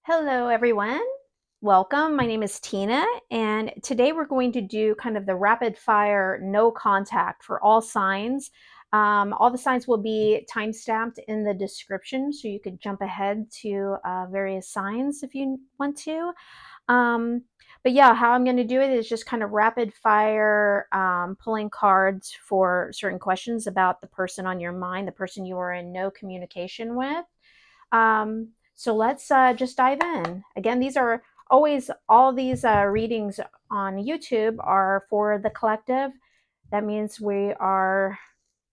Hello, everyone. Welcome. My name is Tina, and today we're going to do kind of the rapid fire no contact for all signs. All the signs will be time stamped in the description, so you could jump ahead to various signs if you want to. Um, but yeah, how I'm going to do it is just kind of rapid fire, pulling cards for certain questions about the person on your mind, the person you are in no communication with. So let's just dive in. Again, these are always, all these readings on YouTube are for the collective. That means we are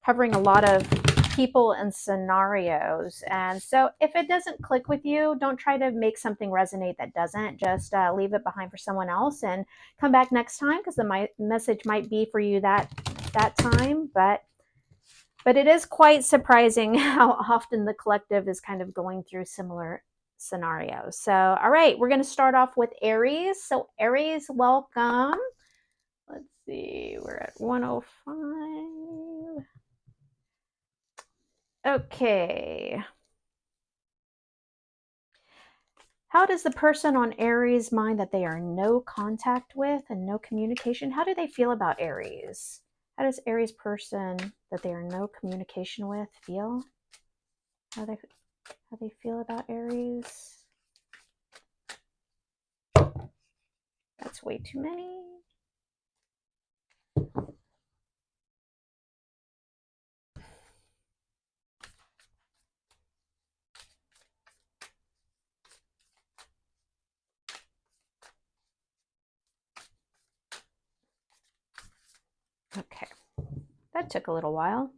covering a lot of people and scenarios. And so if it doesn't click with you, don't try to make something resonate that doesn't. Just leave it behind for someone else and come back next time, because the message might be for you that time. But it is quite surprising how often the collective is kind of going through similar scenarios. So, all right, we're going to start off with Aries. So, Aries, welcome. Let's see, we're at 105. Okay. How does the person on Aries mind that they are no contact with and no communication? How do they feel about Aries? How does Aries person that they are no communication with feel? How they feel about Aries? That's way too many. Okay, that took a little while.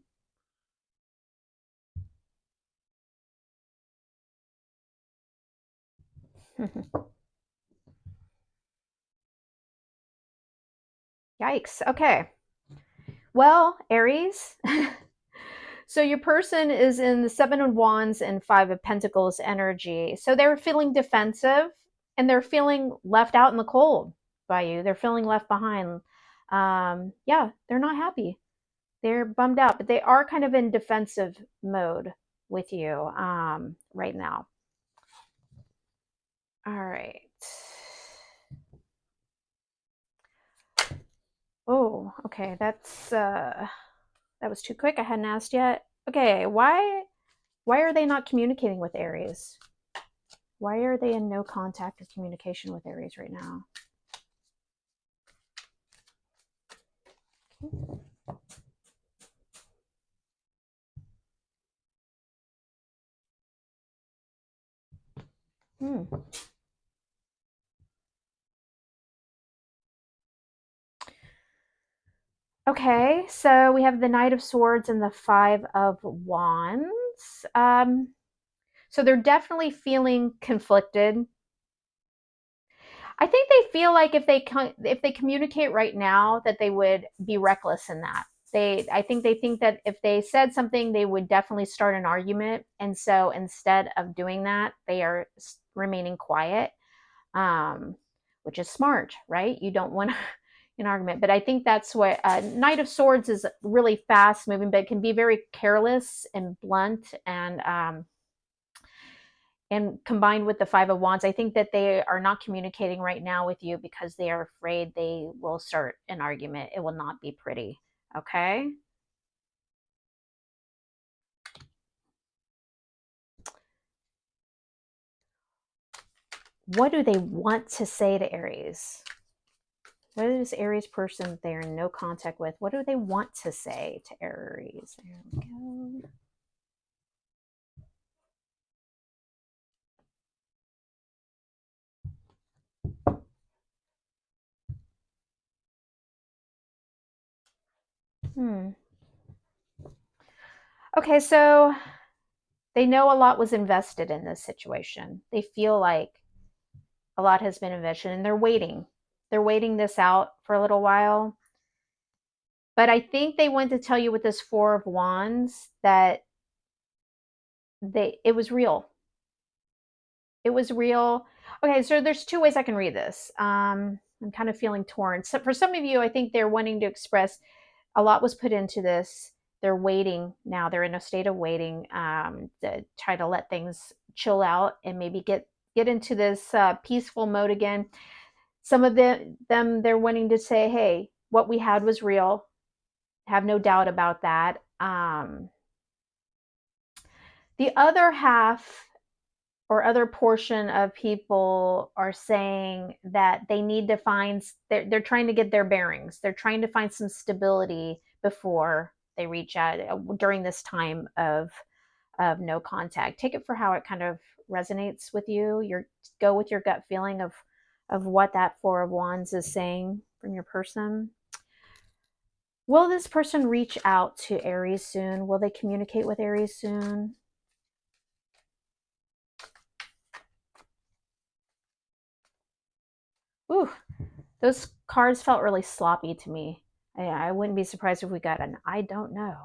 Yikes. Okay. Well, Aries. So your person is in the Seven of Wands and Five of Pentacles energy. So they're feeling defensive and they're feeling left out in the cold by you. They're feeling left behind. Yeah, they're not happy. They're bummed out, but they are kind of in defensive mode with you right now. All right. Oh, okay. That was too quick. I hadn't asked yet. Okay, why are they not communicating with Aries? Why are they in no contact or communication with Aries right now? Hmm. Okay, so we have the Knight of Swords and the Five of Wands. So they're definitely feeling conflicted. I think they feel like if they communicate right now, that they would be reckless in that. I think they think that if they said something, they would definitely start an argument, and so instead of doing that, they are remaining quiet, um, which is smart, right? You don't want an argument, but I think that's what Knight of Swords is, really fast moving, but can be very careless and blunt, and combined with the Five of Wands, I think that they are not communicating right now with you because they are afraid they will start an argument. It will not be pretty. Okay. What do they want to say to Aries? What is Aries person they're in no contact with? What do they want to say to Aries? There we go. Okay, so they know a lot was invested in this situation. They feel like a lot has been invested and they're waiting. They're waiting this out for a little while. But I think they want to tell you with this Four of Wands that it was real. It was real. Okay, so there's two ways I can read this. I'm kind of feeling torn. So for some of you, I think they're wanting to express a lot was put into this. They're waiting now. They're in a state of waiting to try to let things chill out and maybe get get into this peaceful mode again. Some of them, they're wanting to say, hey, what we had was real. Have no doubt about that. The other half or other portion of people are saying that they need to find, they're trying to get their bearings. They're trying to find some stability before they reach out during this time of no contact. Take it for how it kind of resonates with you. Go with your gut feeling of what that Four of Wands is saying from your person. Will this person reach out to Aries soon? Will they communicate with Aries soon? Ooh, those cards felt really sloppy to me. I wouldn't be surprised if we got an I don't know.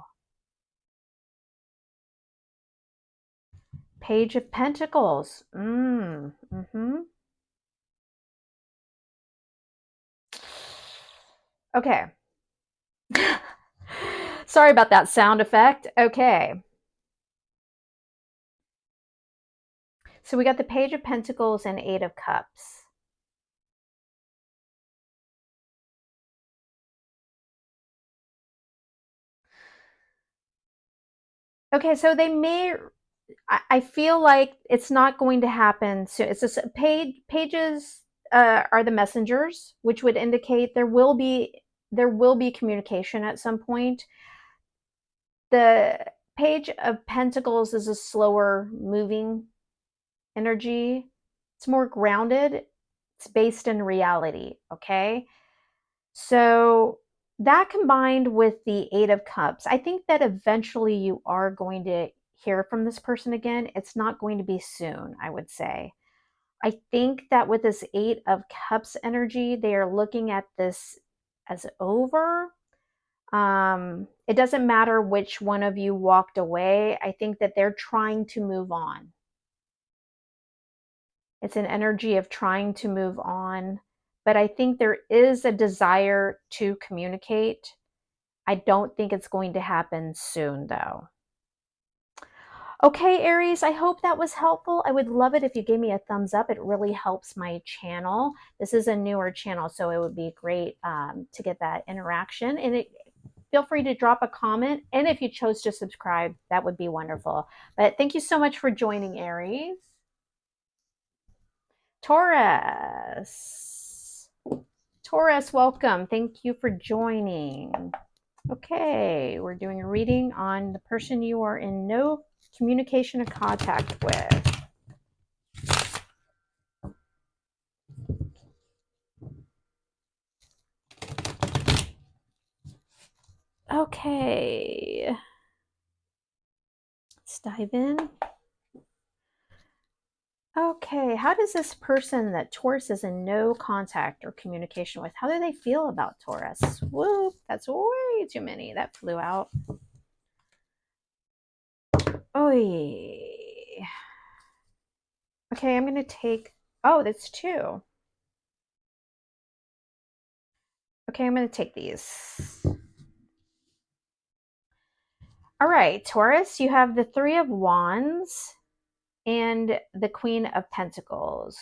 Page of Pentacles. Okay. Sorry about that sound effect. Okay. So we got the Page of Pentacles and Eight of Cups. Okay, so they may, I feel like it's not going to happen soon. It's just pages are the messengers, which would indicate there will be communication at some point. The Page of Pentacles is a slower moving energy. It's more grounded. It's based in reality, okay? So that combined with the Eight of Cups, I think that eventually you are going to hear from this person again. It's not going to be soon, I would say. I think that with this Eight of Cups energy, they are looking at this as over. It doesn't matter which one of you walked away. I think that they're trying to move on. It's an energy of trying to move on. But I think there is a desire to communicate. I don't think it's going to happen soon, though. Okay, Aries, I hope that was helpful. I would love it if you gave me a thumbs up. It really helps my channel. This is a newer channel, so it would be great to get that interaction. And feel free to drop a comment. And if you chose to subscribe, that would be wonderful. But thank you so much for joining, Aries. Taurus. Taurus, welcome. Thank you for joining. Okay, we're doing a reading on the person you are in no communication or contact with. Okay, let's dive in. Okay, how does this person that Taurus is in no contact or communication with, how do they feel about Taurus? Whoop, that's way too many. That flew out. Oy. Okay, I'm going to take, oh, that's two. Okay, I'm going to take these. All right, Taurus, you have the Three of Wands and the Queen of Pentacles.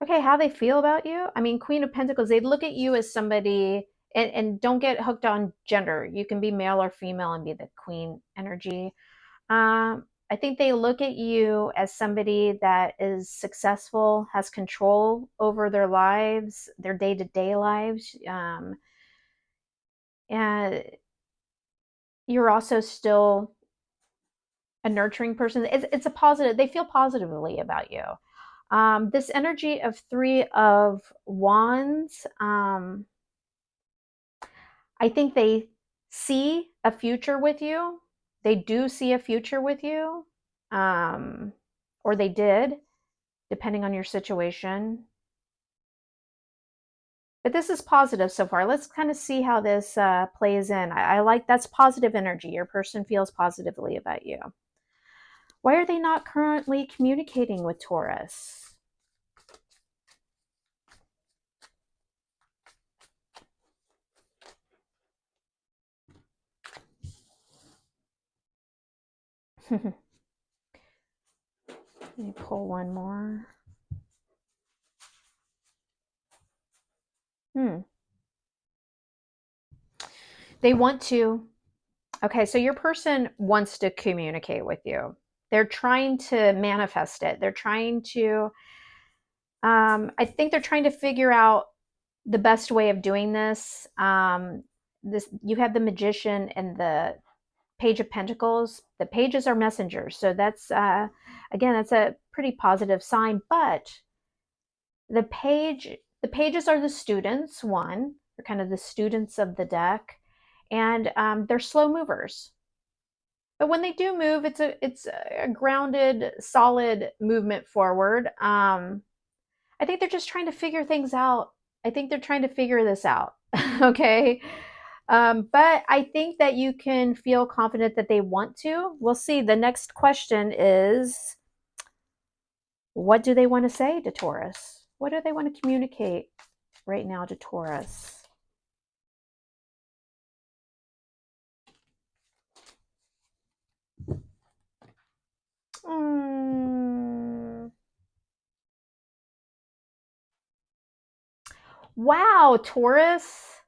Okay, how they feel about you? I mean, Queen of Pentacles, they look at you as somebody, and don't get hooked on gender. You can be male or female and be the queen energy. I think they look at you as somebody that is successful, has control over their lives, their day-to-day lives. And you're also still a nurturing person. It's a positive, they feel positively about you. This energy of Three of Wands, I think they see a future with you. They do see a future with you, or they did, depending on your situation. But this is positive so far. Let's kind of see how this plays in. I like that's positive energy. Your person feels positively about you. Why are they not currently communicating with Taurus? Let me pull one more. They want to. Okay, so your person wants to communicate with you. They're trying to manifest it. They're trying to, I think they're trying to figure out the best way of doing this. This you have the Magician and the Page of Pentacles. The pages are messengers, so that's again, that's a pretty positive sign. But the pages are the students. One, they're kind of the students of the deck, and they're slow movers. But when they do move, it's a grounded, solid movement forward. I think they're just trying to figure things out. I think they're trying to figure this out. Okay. But I think that you can feel confident that they want to. We'll see. The next question is, what do they want to say to Taurus? What do they want to communicate right now to Taurus? Wow, Taurus.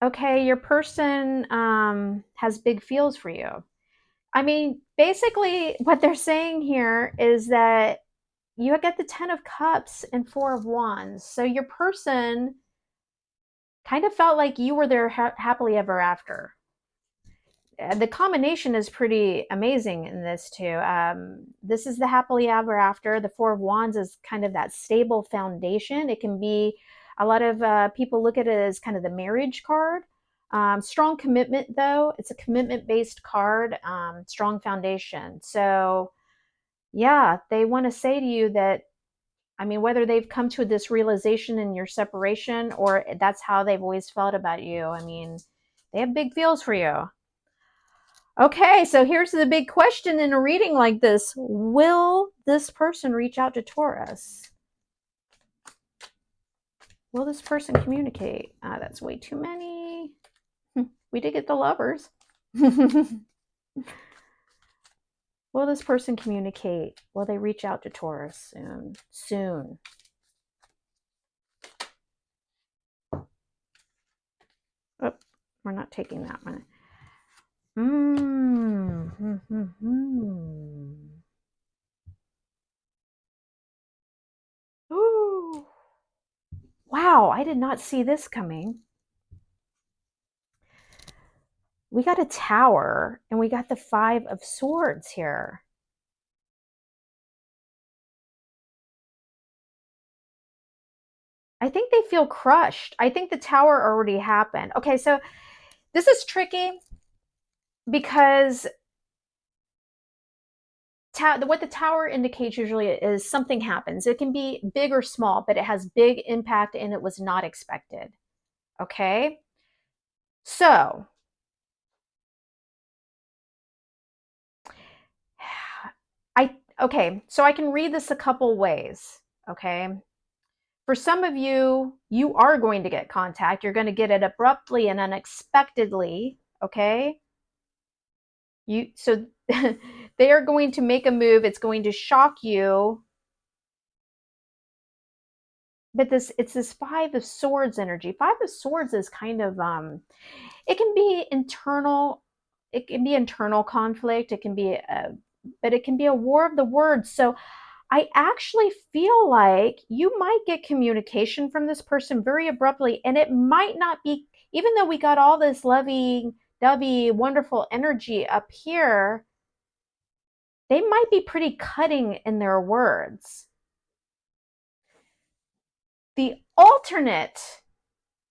Okay, your person has big feels for you. I mean, basically, what they're saying here is that you get the 10 of Cups and 4 of Wands. So your person kind of felt like you were their happily ever after. The combination is pretty amazing in this too. This is the happily ever after. The 4 of Wands is kind of that stable foundation. It can be, a lot of people look at it as kind of the marriage card. Strong commitment though. It's a commitment based card. Strong foundation. So yeah, they want to say to you that, I mean, whether they've come to this realization in your separation or that's how they've always felt about you, I mean, they have big feels for you. Okay, so here's the big question in a reading like this. Will this person reach out to Taurus? Will this person communicate? That's way too many. We did get the Lovers. Will this person communicate? Will they reach out to Taurus soon? Soon. Oh, we're not taking that one. Ooh. Wow, I did not see this coming. We got a Tower and we got the 5 of Swords here. I think they feel crushed. I think the Tower already happened. Okay, so this is tricky because what the Tower indicates usually is something happens. It can be big or small, but it has big impact and it was not expected. Okay? So, so I can read this a couple ways. Okay? For some of you, you are going to get contact. You're going to get it abruptly and unexpectedly. Okay? So they are going to make a move. It's going to shock you. But it's this 5 of Swords energy. 5 of Swords is kind of it can be internal. It can be internal conflict. It can be but it can be a war of the words. So I actually feel like you might get communication from this person very abruptly, and it might not be, even though we got all this lovey-dovey, wonderful energy up here, they might be pretty cutting in their words. The alternate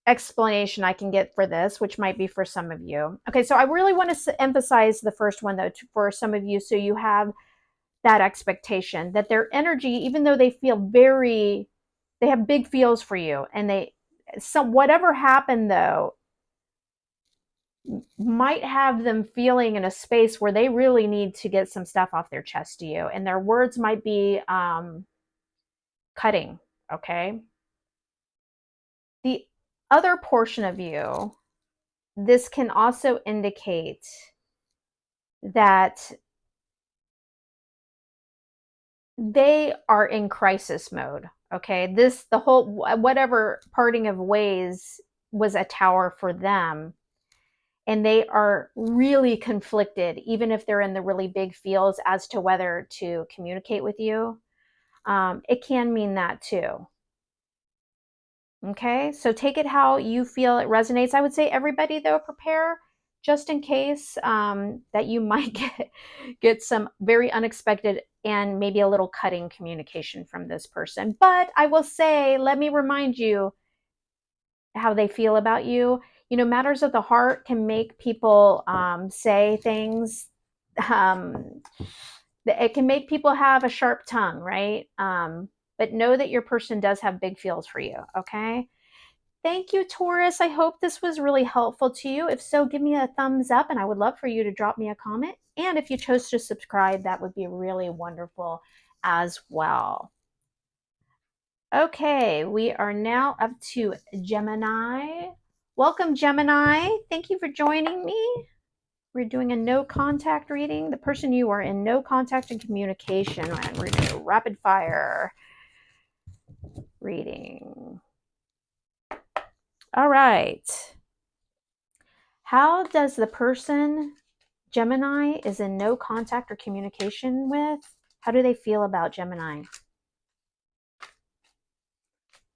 explanation I can get for this, which might be for some of you. Okay, so I really want to emphasize the first one though for some of you, so you have that expectation that their energy, even though they feel they have big feels for you, and whatever happened though might have them feeling in a space where they really need to get some stuff off their chest to you, and their words might be cutting. Okay, the other portion of you, this can also indicate that they are in crisis mode. Okay. The whole, whatever parting of ways was a tower for them. And they are really conflicted, even if they're in the really big fields, as to whether to communicate with you. It can mean that too. Okay, so take it how you feel it resonates. I would say everybody, though, prepare just in case that you might get some very unexpected and maybe a little cutting communication from this person. But I will say, let me remind you how they feel about you. You know, matters of the heart can make people say things. Um, it can make people have a sharp tongue, right? But know that your person does have big feels for you, okay? Thank you, Taurus. I hope this was really helpful to you. If so, give me a thumbs up, and I would love for you to drop me a comment. And if you chose to subscribe, that would be really wonderful as well. Okay, we are now up to Gemini. Welcome, Gemini. Thank you for joining me. We're doing a no contact reading. The person you are in no contact and communication, and we're doing a rapid fire reading. All right. How does the person Gemini is in no contact or communication with, how do they feel about Gemini?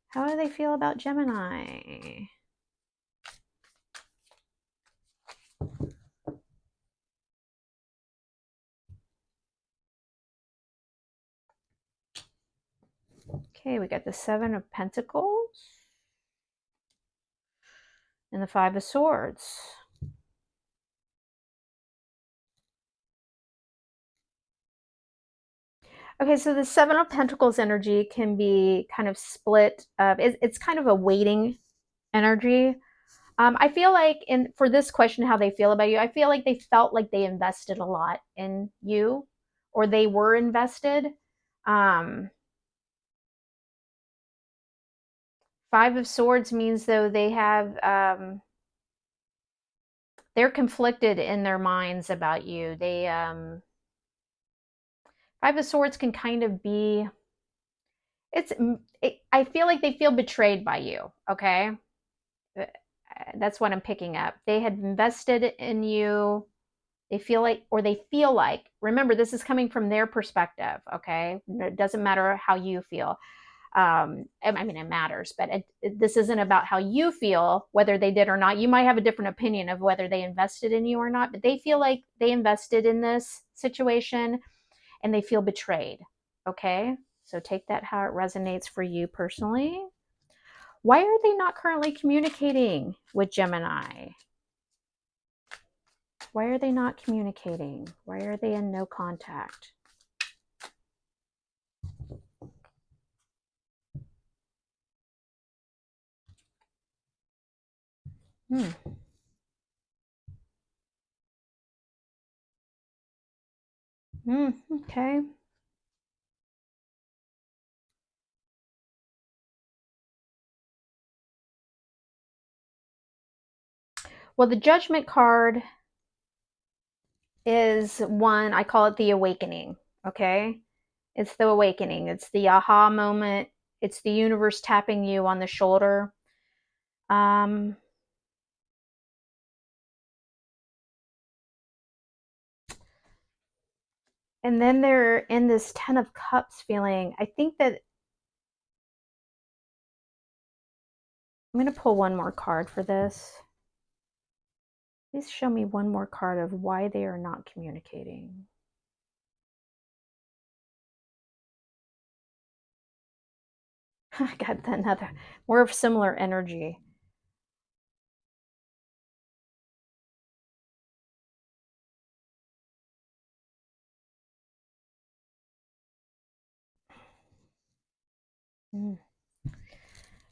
How do they feel about Gemini? Okay, we got the Seven of Pentacles and the Five of Swords. Okay, so the Seven of Pentacles energy can be kind of split. It's kind of a waiting energy. I feel like for this question, how they feel about you, I feel like they felt like they invested a lot in you, or they were invested. Five of Swords means, though, they have they're conflicted in their minds about you. They Five of Swords can kind of be I feel like they feel betrayed by you. Okay, that's what I'm picking up. They had invested in you. They feel like, remember, this is coming from their perspective. Okay, it doesn't matter how you feel. I mean, it matters, but this isn't about how you feel, whether they did or not. You might have a different opinion of whether they invested in you or not, but they feel like they invested in this situation and they feel betrayed. Okay, so take that how it resonates for you personally. Why are they not currently communicating with Gemini? Why are they not communicating? Why are they in no contact? Okay. Well, the Judgment card is one, I call it the awakening. Okay. It's the awakening. It's the aha moment. It's the universe tapping you on the shoulder. And then they're in this Ten of Cups feeling. I think that I'm going to pull one more card for this. Please show me one more card of why they are not communicating. I got another, more of similar energy.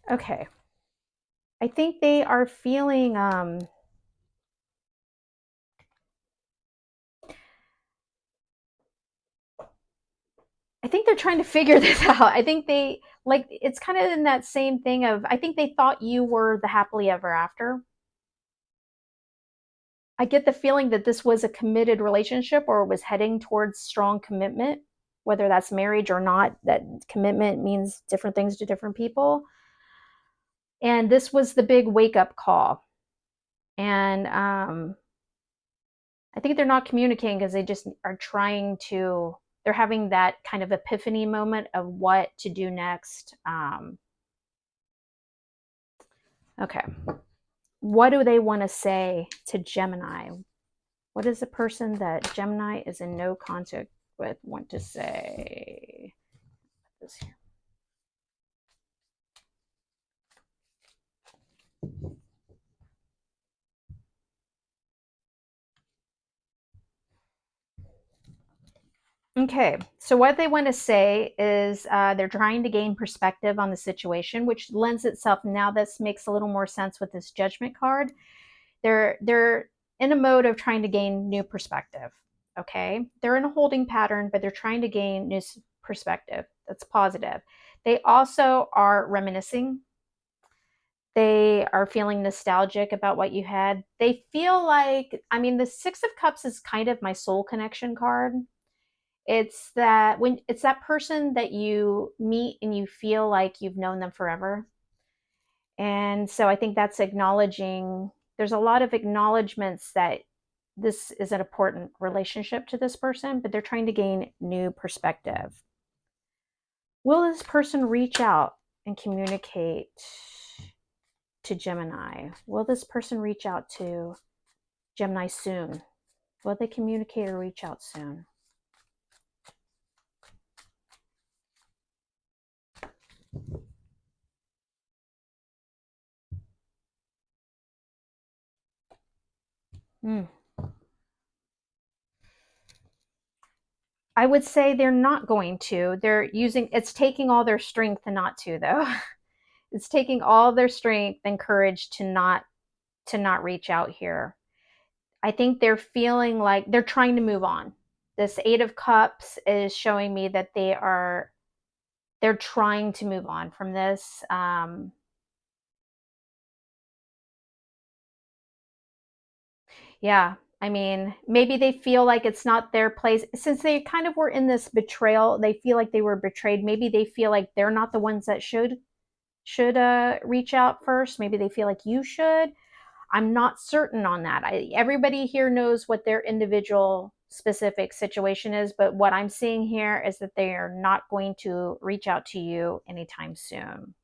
Okay. I think they are feeling I think they're trying to figure this out. I think they, like, it's kind of in that same thing of, I think they thought you were the happily ever after. I get the feeling that this was a committed relationship or was heading towards strong commitment, whether that's marriage or not. That commitment means different things to different people. And this was the big wake up call. And I think they're not communicating because they just are trying to, they're having that kind of epiphany moment of what to do next. Okay. What do they want to say to Gemini? What does the person that Gemini is in no contact with want to say? This here. Okay, so what they want to say is they're trying to gain perspective on the situation, which lends itself, now this makes a little more sense with this Judgment card. They're in a mode of trying to gain new perspective. Okay, they're in a holding pattern, but they're trying to gain new perspective. That's positive. They also are reminiscing. They are feeling nostalgic about what you had. They feel like, I mean, the Six of Cups is kind of my soul connection card. It's that when it's that person that you meet and you feel like you've known them forever. And so I think that's acknowledging, there's a lot of acknowledgments that this is an important relationship to this person, but they're trying to gain new perspective. Will this person reach out and communicate to Gemini? Will this person reach out to Gemini soon? Will they communicate or reach out soon? I would say they're not going to. They're using, it's taking all their strength not to, though. It's taking all their strength and courage to not reach out here. I think they're feeling like they're trying to move on. This Eight of Cups is showing me that they're trying to move on from this. Yeah, I mean, maybe they feel like it's not their place. Since they kind of were in this betrayal, they feel like they were betrayed. Maybe they feel like they're not the ones that should reach out first. Maybe they feel like you should. I'm not certain on that. Everybody here knows what their individual specific situation is, but what I'm seeing here is that they are not going to reach out to you anytime soon.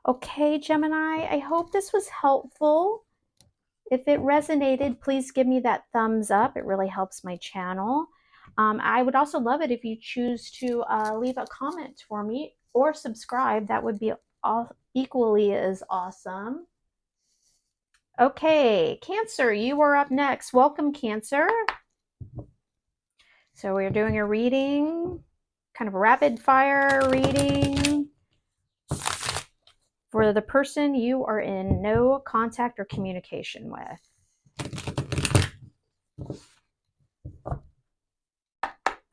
Okay, Gemini, I hope this was helpful. If it resonated, please give me that thumbs up. It really helps my channel. I would also love it if you choose to leave a comment for me or subscribe. That would be equally as awesome. Okay, Cancer, you are up next. Welcome, Cancer. So we're doing a reading, kind of a rapid fire reading for the person you are in no contact or communication with.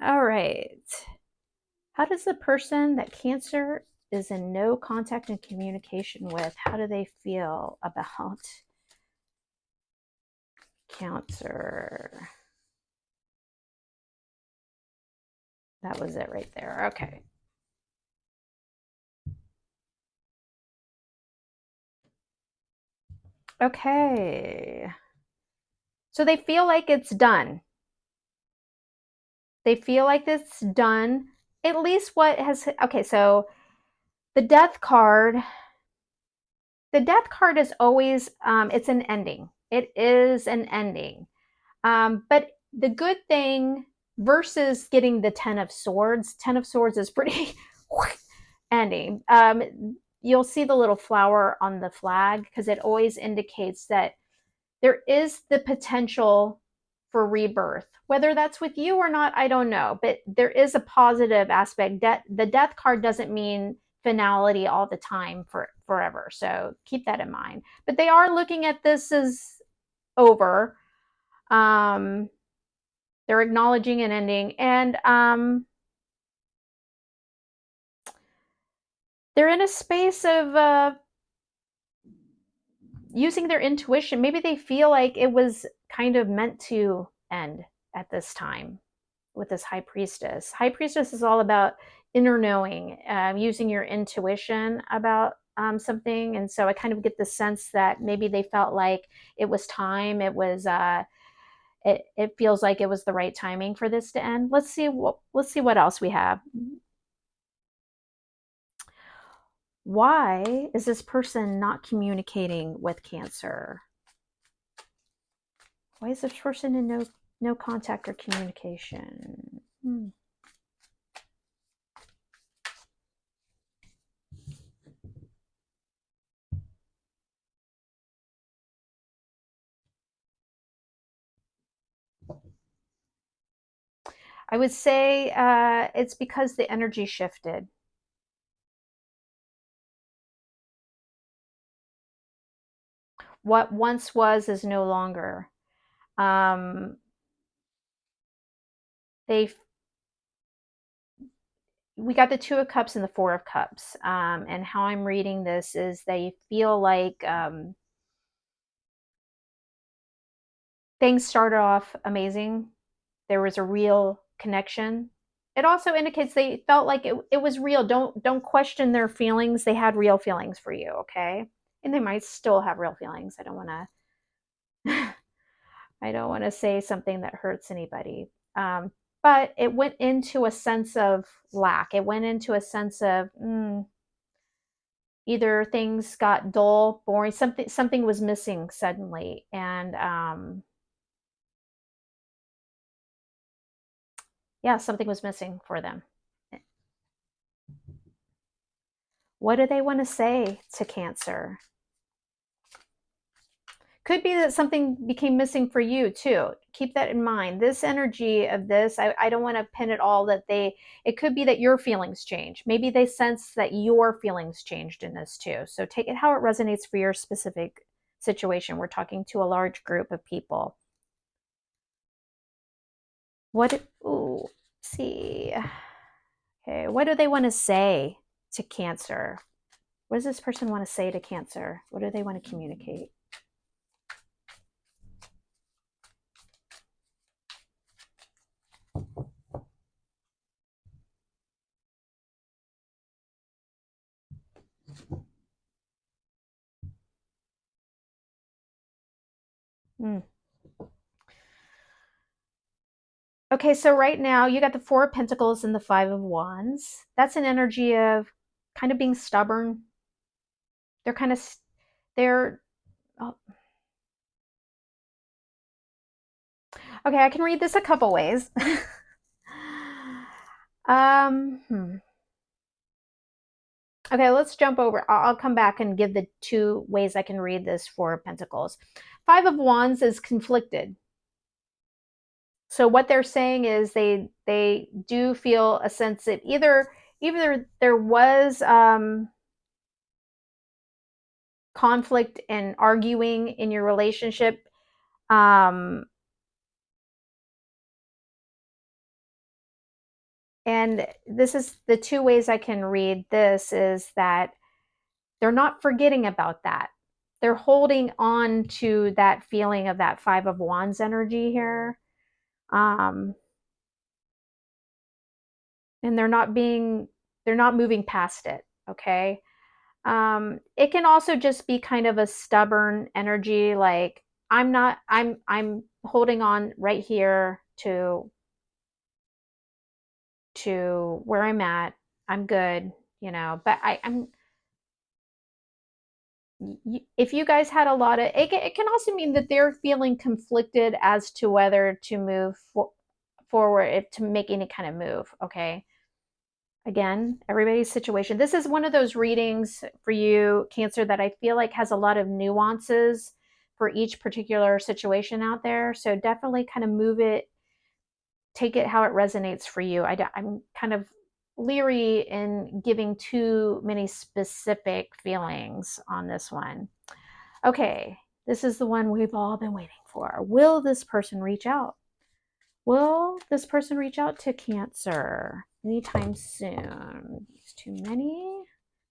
All right. How does the person that Cancer is in no contact and communication with, how do they feel about Cancer? That was it right there. Okay. Okay. So they feel like it's done. They feel like it's done. At least what has, okay, so the death card is always, it's an ending. It is an ending. But the good thing versus getting the Ten of Swords is pretty ending. You'll see the little flower on the flag because it always indicates that there is the potential for rebirth. Whether that's with you or not, I don't know, but there is a positive aspect. The death card doesn't mean finality all the time for forever. So keep that in mind. But they are looking at this as over. They're acknowledging an ending, and they're in a space of using their intuition. Maybe they feel like it was kind of meant to end at this time with this High Priestess. High Priestess is all about inner knowing, using your intuition about something. And so I kind of get the sense that maybe they felt like it was time. It feels like it was the right timing for this to end. Let's see what else we have. Why is this person not communicating with Cancer? Why is this person in no contact or communication? I would say it's because the energy shifted. What once was is no longer. We got the Two of Cups and the Four of Cups. And how I'm reading this is they feel like things started off amazing. There was a real connection. It also indicates they felt like it was real. Don't question their feelings. They had real feelings for you, okay? And they might still have real feelings. I don't want to I don't want to say something that hurts anybody. But it went into a sense of lack. It went into a sense of either things got dull, boring, something was missing suddenly, and yeah, something was missing for them. What do they want to say to Cancer? Could be that something became missing for you too. Keep that in mind. This energy of this, I don't want to pin it all that it could be that your feelings change. Maybe they sense that your feelings changed in this too. So take it how it resonates for your specific situation. We're talking to a large group of people. See. Okay, what do they want to say to Cancer? What does this person want to say to Cancer? What do they want to communicate? Okay, so right now you got the Four of Pentacles and the Five of Wands. That's an energy of kind of being stubborn. They're oh. Okay, I can read this a couple ways. Okay, let's jump over. I'll come back and give the two ways I can read this Four of Pentacles. Five of Wands is conflicted. So what they're saying is they do feel a sense that either there was conflict and arguing in your relationship, and this is the two ways I can read this is that they're not forgetting about that. They're holding on to that feeling of that Five of Wands energy here. And they're not moving past it, okay? It can also just be kind of a stubborn energy, like I'm holding on right here to where I'm at. I'm good, but I'm if you guys had a lot of it can also mean that they're feeling conflicted as to whether to move forward, to make any kind of move, okay? Again, everybody's situation. This is one of those readings for you, Cancer, that I feel like has a lot of nuances for each particular situation out there. So definitely kind of move it, take it how it resonates for you. I'm kind of leery in giving too many specific feelings on this one. Okay, this is the one we've all been waiting for. Will this person reach out? Will this person reach out to Cancer anytime soon? It's too many.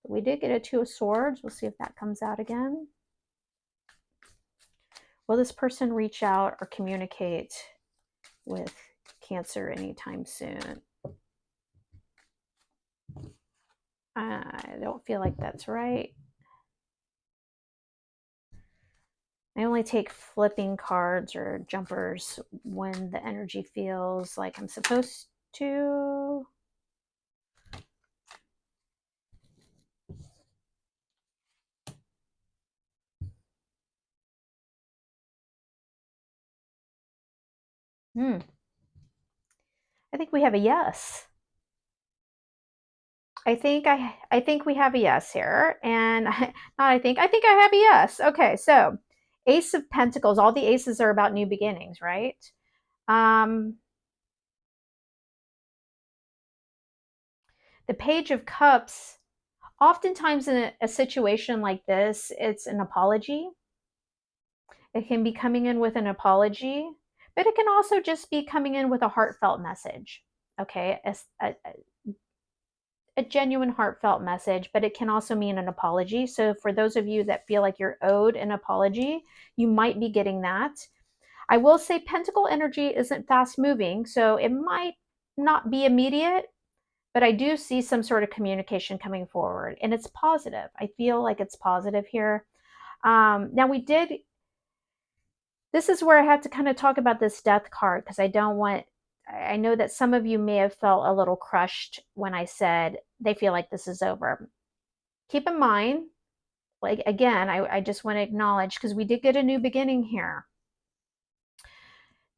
We did get a Two of Swords. We'll see if that comes out again. Will this person reach out or communicate with Cancer anytime soon? I don't feel like that's right. I only take flipping cards or jumpers when the energy feels like I'm supposed to. I think we have a yes. I think we have a yes here, and I think I have a yes. Okay, so Ace of Pentacles. All the aces are about new beginnings, right? The Page of Cups. Oftentimes, in a situation like this, it's an apology. It can be coming in with an apology, but it can also just be coming in with a heartfelt message. Okay, a genuine heartfelt message, but it can also mean an apology. So for those of you that feel like you're owed an apology, you might be getting that. I will say Pentacle energy isn't fast moving, so it might not be immediate, but I do see some sort of communication coming forward, and it's positive. I feel like it's positive here. Now this is where I have to kind of talk about this death card, because I know that some of you may have felt a little crushed when I said they feel like this is over. Keep in mind, like, again, I just want to acknowledge, because we did get a new beginning here.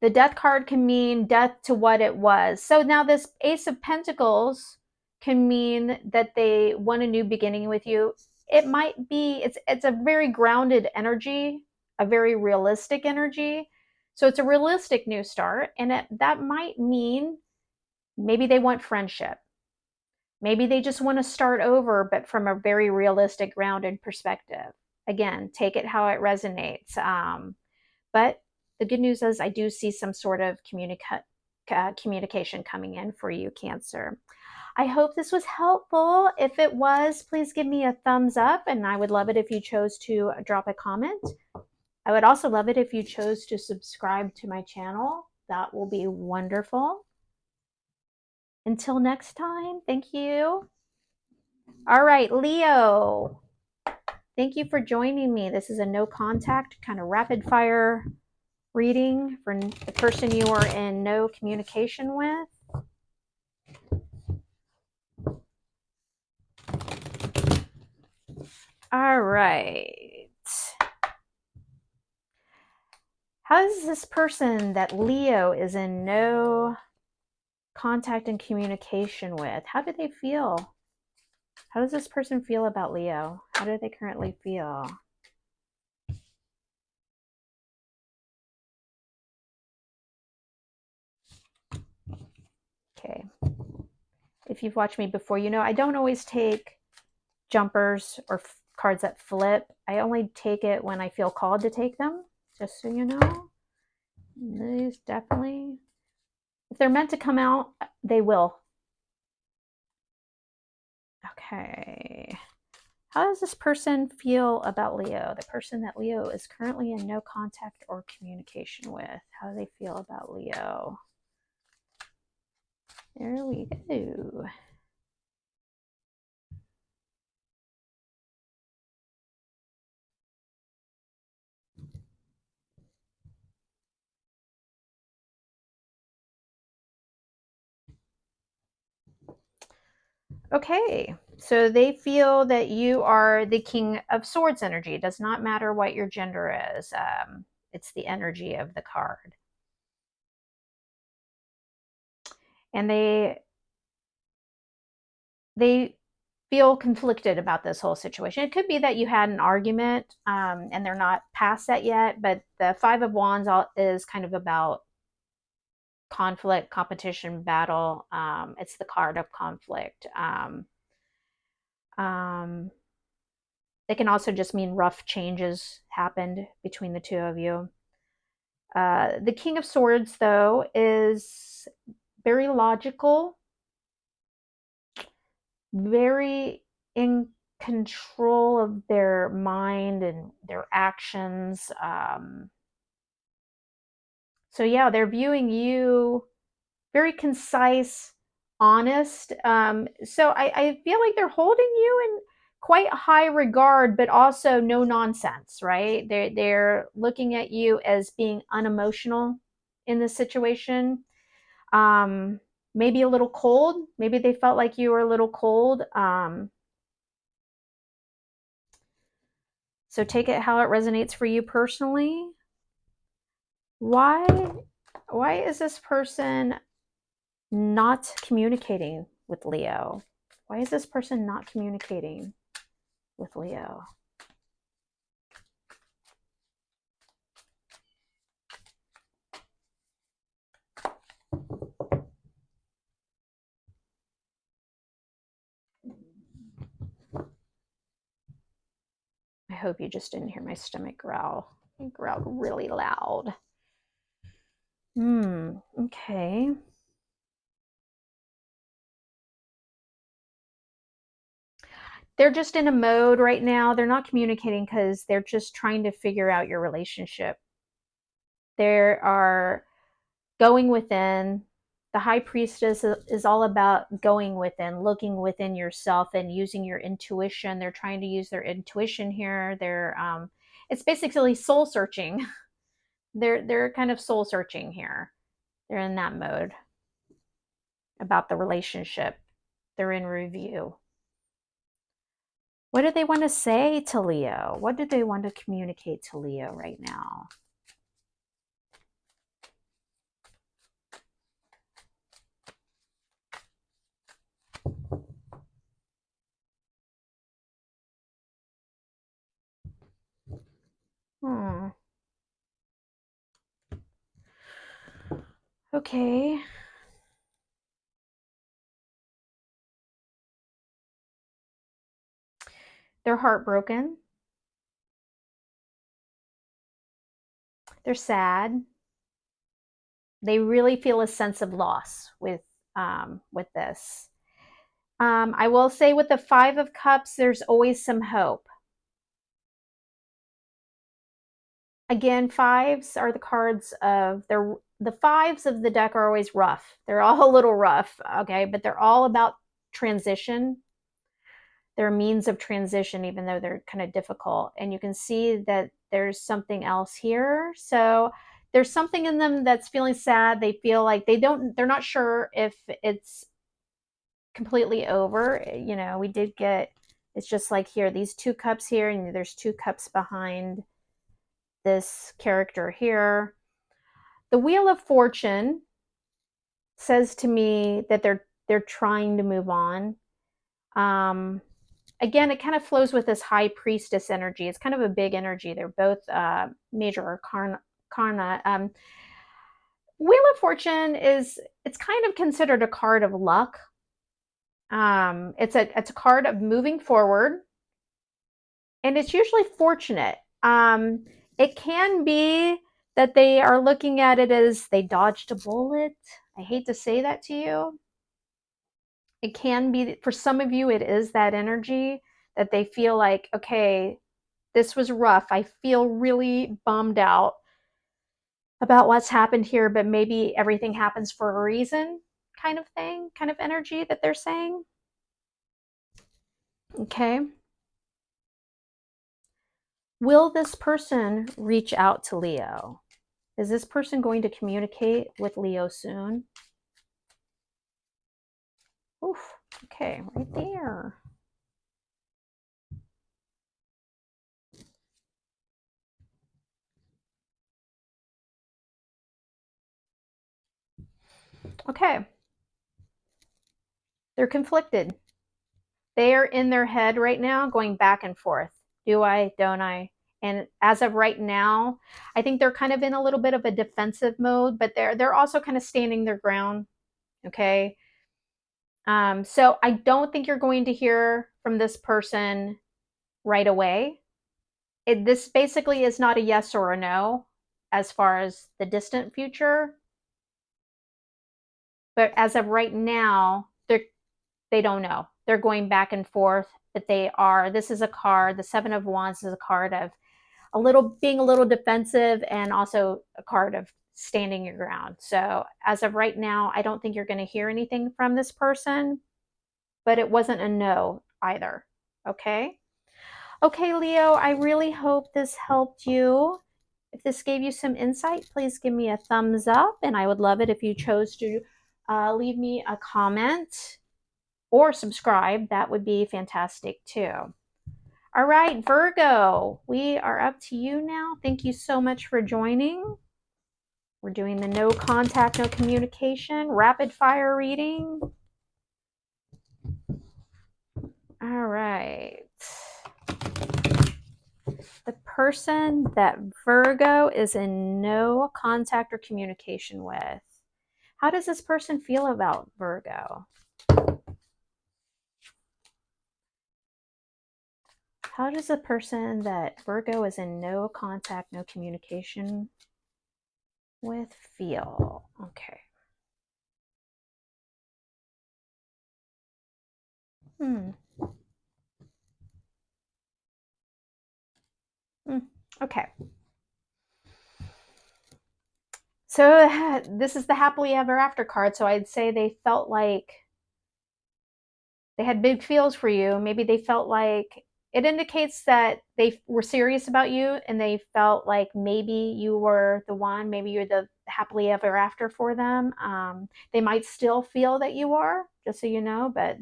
The death card can mean death to what it was. So now this Ace of Pentacles can mean that they want a new beginning with you. It might be, it's a very grounded energy, a very realistic energy. So it's a realistic new start, and that might mean maybe they want friendship. Maybe they just want to start over, but from a very realistic, grounded perspective. Again, take it how it resonates. But the good news is I do see some sort of communication coming in for you, Cancer. I hope this was helpful. If it was, please give me a thumbs up, and I would love it if you chose to drop a comment. I would also love it if you chose to subscribe to my channel. That will be wonderful. Until next time, thank you. All right, Leo. Thank you for joining me. This is a no contact, kind of rapid fire reading for the person you are in no communication with. All right. How does this person that Leo is in no contact and communication with, how do they feel? How does this person feel about Leo? How do they currently feel? Okay. If you've watched me before, you know I don't always take jumpers or cards that flip. I only take it when I feel called to take them, just so you know. These definitely, if they're meant to come out, they will. Okay. How does this person feel about Leo? The person that Leo is currently in no contact or communication with. How do they feel about Leo? There we go. Okay, so they feel that you are the King of Swords energy. It does not matter what your gender is. It's the energy of the card. And they feel conflicted about this whole situation. It could be that you had an argument and they're not past that yet, but the Five of Wands is kind of about conflict, competition, battle. It's the card of conflict. It can also just mean rough changes happened between the two of you. The King of Swords, though, is very logical, very in control of their mind and their actions. So yeah, they're viewing you very concise, honest. So I feel like they're holding you in quite high regard, but also no nonsense, right? They're looking at you as being unemotional in this situation. Um, Maybe a little cold. Maybe they felt like you were a little cold. So take it how it resonates for you personally. Why why is this person not communicating with Leo? Why is this person not communicating with Leo? I hope you just didn't hear my stomach growl. It growled really loud. Okay. They're just in a mode right now. They're not communicating because they're just trying to figure out your relationship. They are going within. The high priestess is all about going within, looking within yourself and using your intuition. They're trying to use their intuition here. It's basically soul searching. They're kind of soul searching here. They're in that mode about the relationship. They're in review. What do they want to say to Leo? What do they want to communicate to Leo right now? Hmm. Okay. They're heartbroken. They're sad. They really feel a sense of loss with this. I will say with the Five of Cups, there's always some hope. Again, fives are the cards of the fives of the deck are always rough. They're all a little rough, okay, but they're all about transition. They're means of transition, even though they're kind of difficult. And you can see that there's something else here. So there's something in them that's feeling sad. They feel like they're not sure if it's completely over. You know, we did get, it's just like here, these two cups here, and there's two cups behind this character here. The Wheel of Fortune says to me that they're trying to move on. Again, it kind of flows with this high priestess energy. It's kind of a big energy. They're both major arcana. Wheel of Fortune it's kind of considered a card of luck. It's a card of moving forward, and it's usually fortunate. It can be that they are looking at it as they dodged a bullet. I hate to say that to you. It can be, for some of you, it is that energy that they feel like, okay, this was rough. I feel really bummed out about what's happened here, but maybe everything happens for a reason, kind of thing, kind of energy that they're saying. Okay. Will this person reach out to Leo? Is this person going to communicate with Leo soon? Oof. Okay, right there. Okay. They're conflicted. They are in their head right now going back and forth. Do I? Don't I? And as of right now, I think they're kind of in a little bit of a defensive mode, but they're also kind of standing their ground. Okay. So I don't think you're going to hear from this person right away. This basically is not a yes or a no as far as the distant future. But as of right now, they don't know. They're going back and forth, but this is a card, the Seven of Wands is a card of being a little defensive, and also a card of standing your ground. So as of right now, I don't think you're going to hear anything from this person, but it wasn't a no either. Okay. Okay, Leo, I really hope this helped you. If this gave you some insight, please give me a thumbs up, and I would love it if you chose to leave me a comment or subscribe. That would be fantastic too. All right, Virgo, we are up to you now. Thank you so much for joining. We're doing the no contact, no communication, rapid fire reading. All right. The person that Virgo is in no contact or communication with. How does this person feel about Virgo? How does the person that Virgo is in no contact, no communication with feel? Okay. Okay. So this is the happily ever after card. So I'd say they felt like they had big feels for you. Maybe they felt like it indicates that they were serious about you and they felt like maybe you were the one, maybe you're the happily ever after for them. They might still feel that you are, just so you know, but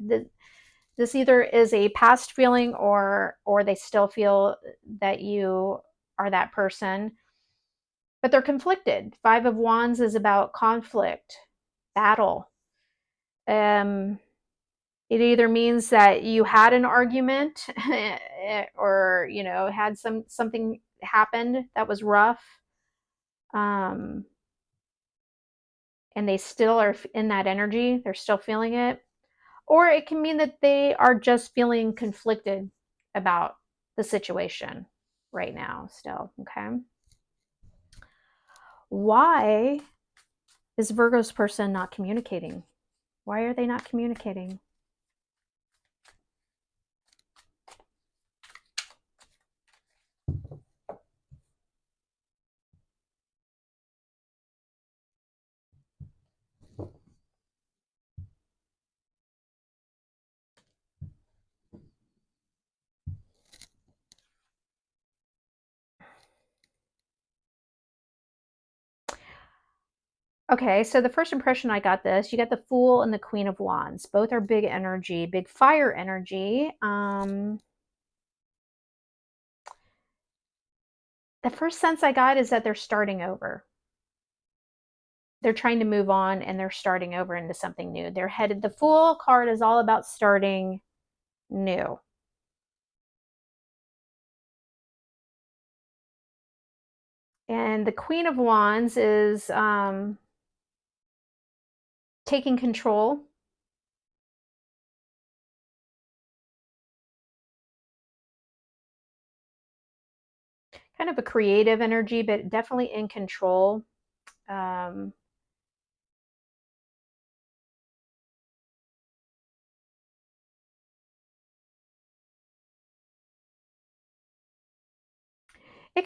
this either is a past feeling or they still feel that you are that person, but they're conflicted. Five of Wands is about conflict, battle. It either means that you had an argument or had something happened that was rough, and they still are in that energy, they're still feeling it. Or it can mean that they are just feeling conflicted about the situation right now still. Okay, why is Virgo's person not communicating? Why are they not communicating? Okay, so the first impression I got this, you got the Fool and the Queen of Wands. Both are big energy, big fire energy. The first sense I got is that they're starting over. They're trying to move on and they're starting over into something new. They're headed, the Fool card is all about starting new. And the Queen of Wands is taking control. Kind of a creative energy, but definitely in control. It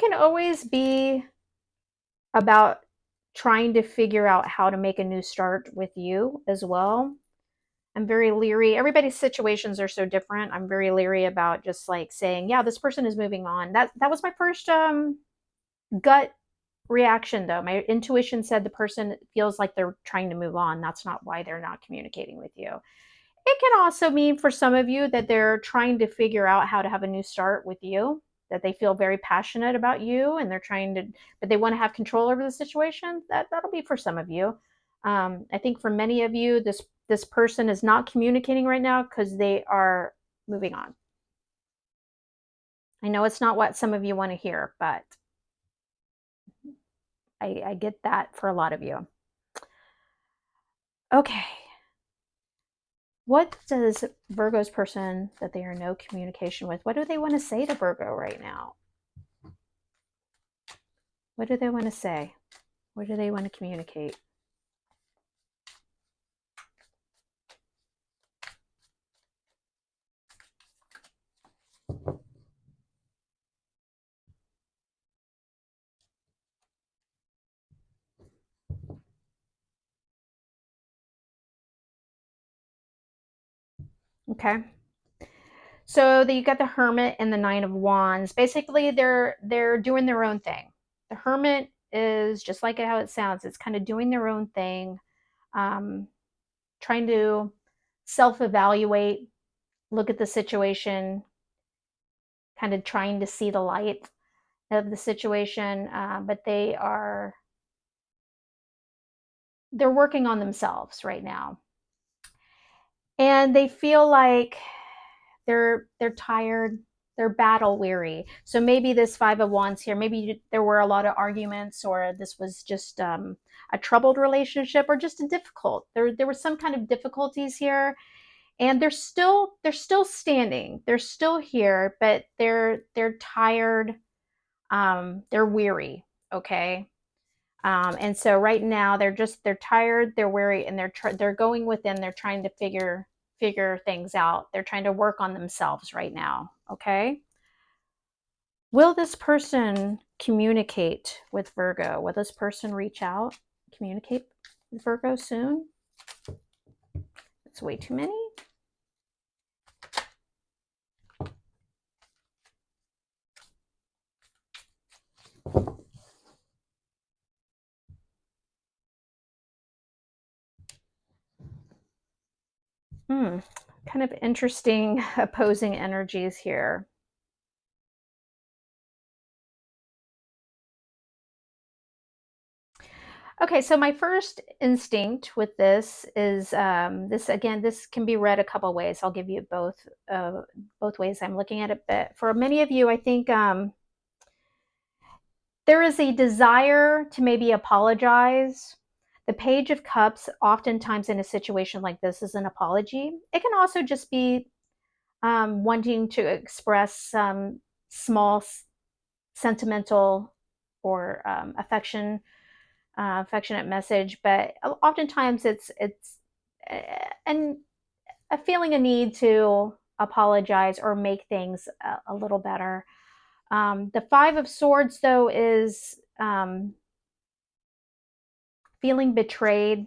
can always be about trying to figure out how to make a new start with you as well. I'm very leery. Everybody's situations are so different. I'm very leery about just like saying, yeah, this person is moving on. That was my first gut reaction though. My intuition said the person feels like they're trying to move on. That's not why they're not communicating with you. It can also mean for some of you that they're trying to figure out how to have a new start with you, that they feel very passionate about you and they're trying to, but they want to have control over the situation. That'll be for some of you. I think for many of you, this person is not communicating right now because they are moving on. I know it's not what some of you want to hear, but I get that for a lot of you. Okay. What does Virgo's person that they are no communication with, what do they want to say to Virgo right now? What do they want to say? What do they want to communicate? Okay. So you got the Hermit and the Nine of Wands. Basically, they're doing their own thing. The Hermit is just like how it sounds. It's kind of doing their own thing, um, trying to self-evaluate, look at the situation, kind of trying to see the light of the situation. But they're working on themselves right now, and they feel like they're tired, they're battle weary. So maybe this Five of Wands here, maybe there were a lot of arguments, or this was just a troubled relationship, or just a difficult. There was some kind of difficulties here, and they're still standing, they're still here, but they're tired, they're weary. Okay. And so right now they're tired, they're weary, and they're going within. They're trying to figure things out. They're trying to work on themselves right now. Okay. Will this person communicate with Virgo? Will this person reach out, communicate with Virgo soon? It's way too many. Kind of interesting opposing energies here. Okay, so my first instinct with this is this can be read a couple ways. I'll give you both ways I'm looking at it. But for many of you, I think there is a desire to maybe apologize. The Page of Cups, oftentimes in a situation like this, is an apology. It can also just be wanting to express some small sentimental or affectionate message, but oftentimes it's and a feeling a need to apologize or make things a little better. The Five of Swords, though, is feeling betrayed,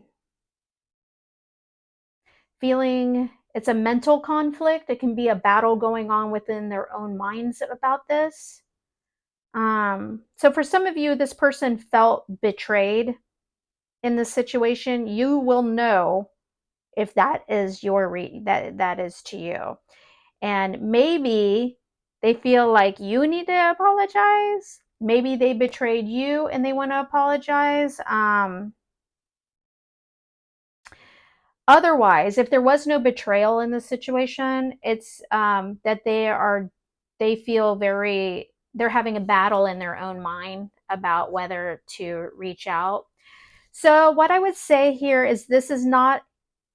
feeling it's a mental conflict. It can be a battle going on within their own minds about this. So for some of you, this person felt betrayed in this situation. You will know if that is that is to you, and maybe they feel like you need to apologize. Maybe they betrayed you and they want to apologize. Otherwise, if there was no betrayal in the situation, it's that they feel they're having a battle in their own mind about whether to reach out. So what I would say here is this is not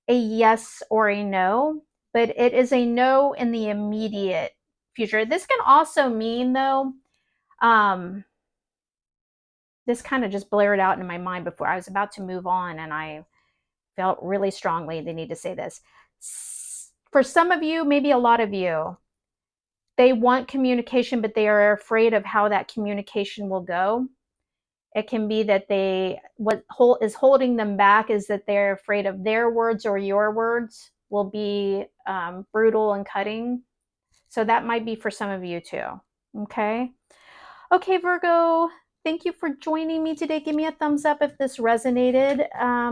a yes or a no, but it is a no in the immediate future. This can also mean, though, this kind of just blared out in my mind before I was about to move on, and I felt really strongly they need to say this. For some of you, maybe a lot of you, they want communication, but they are afraid of how that communication will go. It can be that what is holding them back is that they're afraid of their words or your words will be brutal and cutting. So that might be for some of you too. Okay. Okay, Virgo, thank you for joining me today. Give me a thumbs up if this resonated.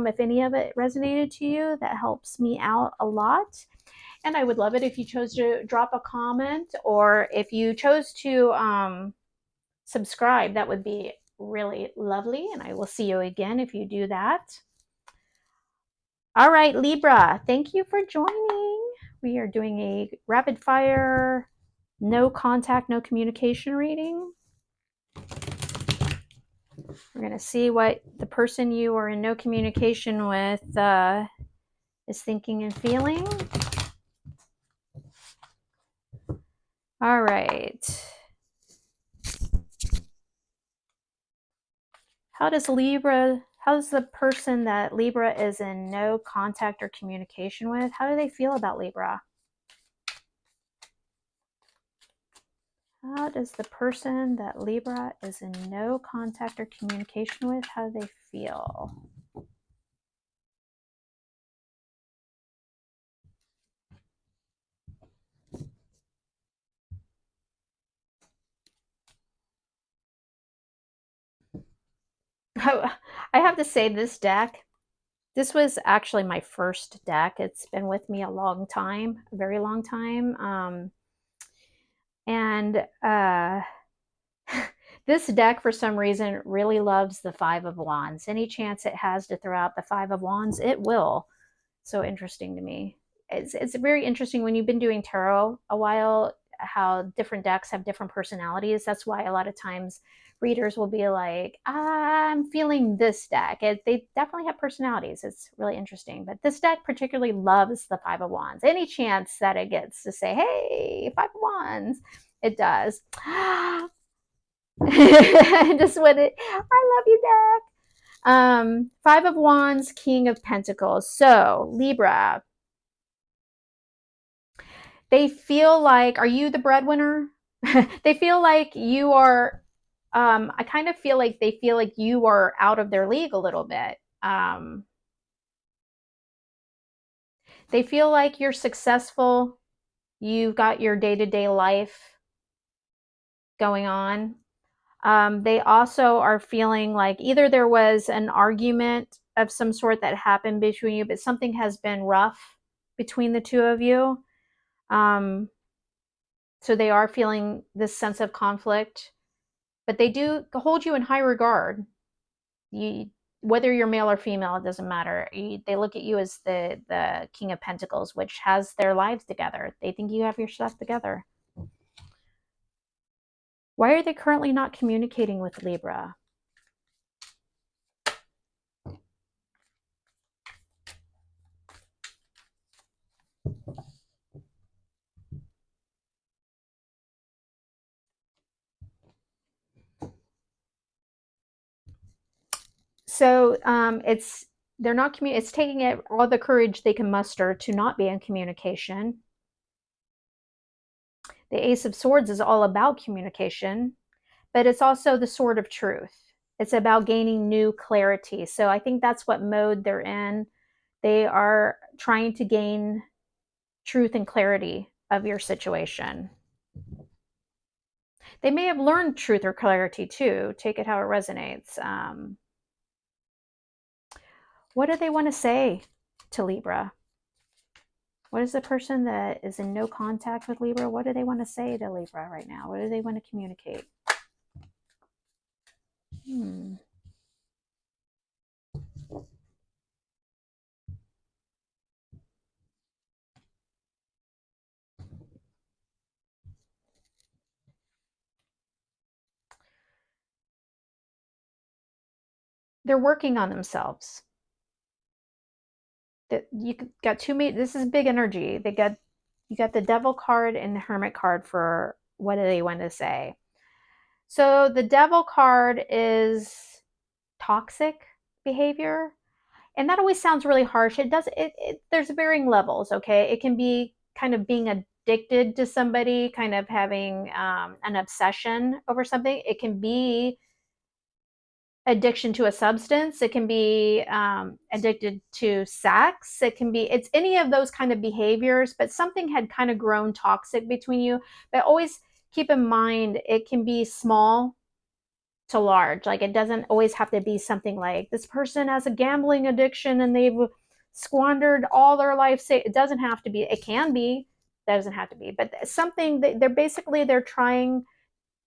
If any of it resonated to you, that helps me out a lot. And I would love it if you chose to drop a comment, or if you chose to subscribe. That would be really lovely. And I will see you again if you do that. All right, Libra, thank you for joining. We are doing a rapid fire, no contact, no communication reading. We're going to see what the person you are in no communication with is thinking and feeling. All right. How does the person that Libra is in no contact or communication with, how do they feel about Libra? How does the person that Libra is in no contact or communication with, how do they feel? I have to say, this was actually my first deck. It's been with me a long time, a very long time. And this deck, for some reason, really loves the Five of Wands. Any chance it has to throw out the Five of Wands, it will. So interesting to me. It's very interesting when you've been doing tarot a while, how different decks have different personalities. That's why a lot of times readers will be like, I'm feeling this deck. They definitely have personalities. It's really interesting. But this deck particularly loves the Five of Wands. Any chance that it gets to say, hey, Five of Wands, it does. Just with it, I love you, deck. Five of Wands, King of Pentacles. So Libra, they feel like, are you the breadwinner? They feel like you are, I kind of feel like they feel like you are out of their league a little bit. They feel like you're successful. You've got your day-to-day life going on. They also are feeling like either there was an argument of some sort that happened between you, but something has been rough between the two of you. So they are feeling this sense of conflict, but they do hold you in high regard. You, whether you're male or female, it doesn't matter. They look at you as the King of Pentacles, which has their lives together. They think you have your stuff together. Why are they currently not communicating with Libra? So they're not it's taking it all the courage they can muster to not be in communication. The Ace of Swords is all about communication, but it's also the Sword of Truth. It's about gaining new clarity. So I think that's what mode they're in. They are trying to gain truth and clarity of your situation. They may have learned truth or clarity too. Take it how it resonates. What do they want to say to Libra? What is the person that is in no contact with Libra? What do they want to say to Libra right now? What do they want to communicate? They're working on themselves. That you got too many. This is big energy. You got the Devil card and the Hermit card for what do they want to say. So the Devil card is toxic behavior, and that always sounds really harsh. It does. There's varying levels. Okay, it can be kind of being addicted to somebody, kind of having an obsession over something. It can be addiction to a substance. It can be addicted to sex. It's any of those kind of behaviors, but something had kind of grown toxic between you. But always keep in mind, it can be small to large. Like, it doesn't always have to be something like this person has a gambling addiction and they've squandered all their life. It doesn't have to be. It can be. That doesn't have to be. But something that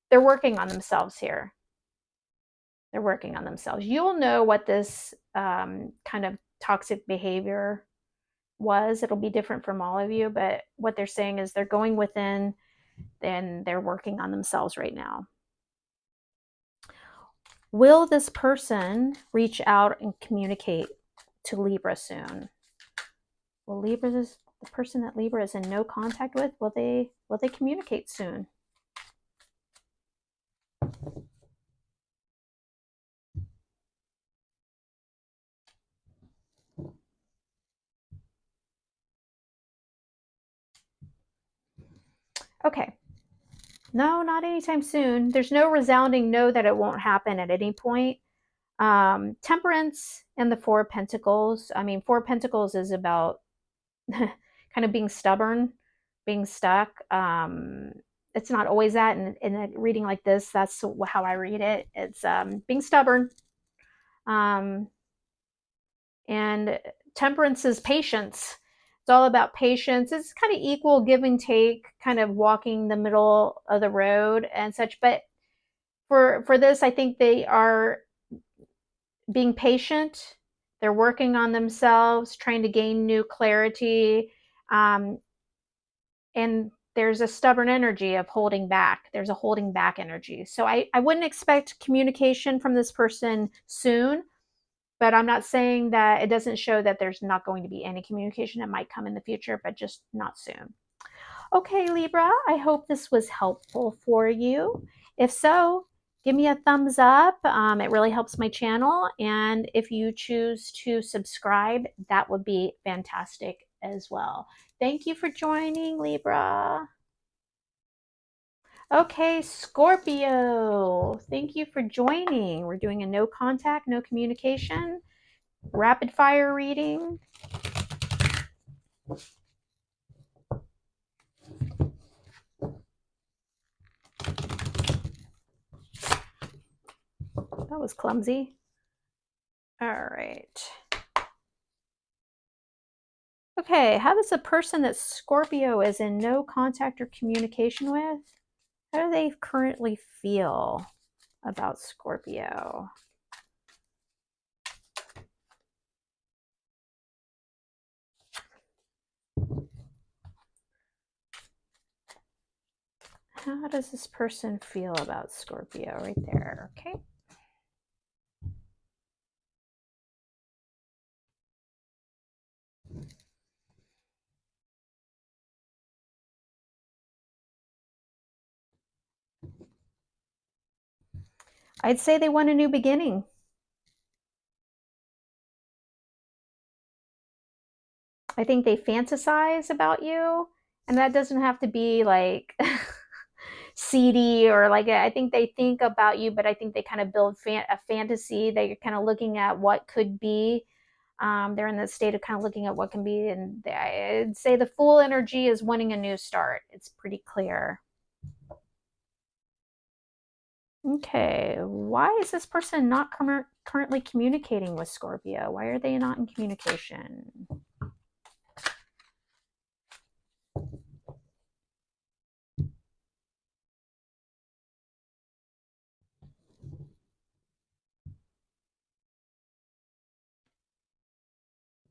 they're working on themselves here. They're working on themselves. You'll know what this kind of toxic behavior was. It'll be different from all of you, but what they're saying is they're going within and they're working on themselves right now. Will this person reach out and communicate to Libra soon? Will the person that Libra is in no contact with, will they communicate soon? Okay. No, not anytime soon. There's no resounding no that it won't happen at any point. Temperance and the Four of Pentacles. I mean, Four of Pentacles is about kind of being stubborn, being stuck. It's not always that. In a reading like this, that's how I read it. It's being stubborn. Um, and temperance is patience. It's all about patience. It's kind of equal give and take, kind of walking the middle of the road and such. But for this, I think they are being patient. They're working on themselves, trying to gain new clarity. Um, and there's a stubborn energy of holding back. There's a holding back energy. So I wouldn't expect communication from this person soon, but I'm not saying that it doesn't show that there's not going to be any communication. It might come in the future, but just not soon. Okay, Libra, I hope this was helpful for you. If so, give me a thumbs up. It really helps my channel. And if you choose to subscribe, that would be fantastic as well. Thank you for joining, Libra. Okay, Scorpio, thank you for joining. We're doing a no contact, no communication, rapid fire reading. That was clumsy. All right. Okay, how does a person that Scorpio is in no contact or communication with, how do they currently feel about Scorpio? How does this person feel about Scorpio right there? Okay. I'd say they want a new beginning. I think they fantasize about you, and that doesn't have to be like seedy or like I think they think about you, but I think they kind of build a fantasy. They're kind of looking at what could be. They're in the state of kind of looking at what can be, and I'd say the Fool energy is wanting a new start. It's pretty clear. Okay, why is this person not currently communicating with Scorpio? Why are they not in communication?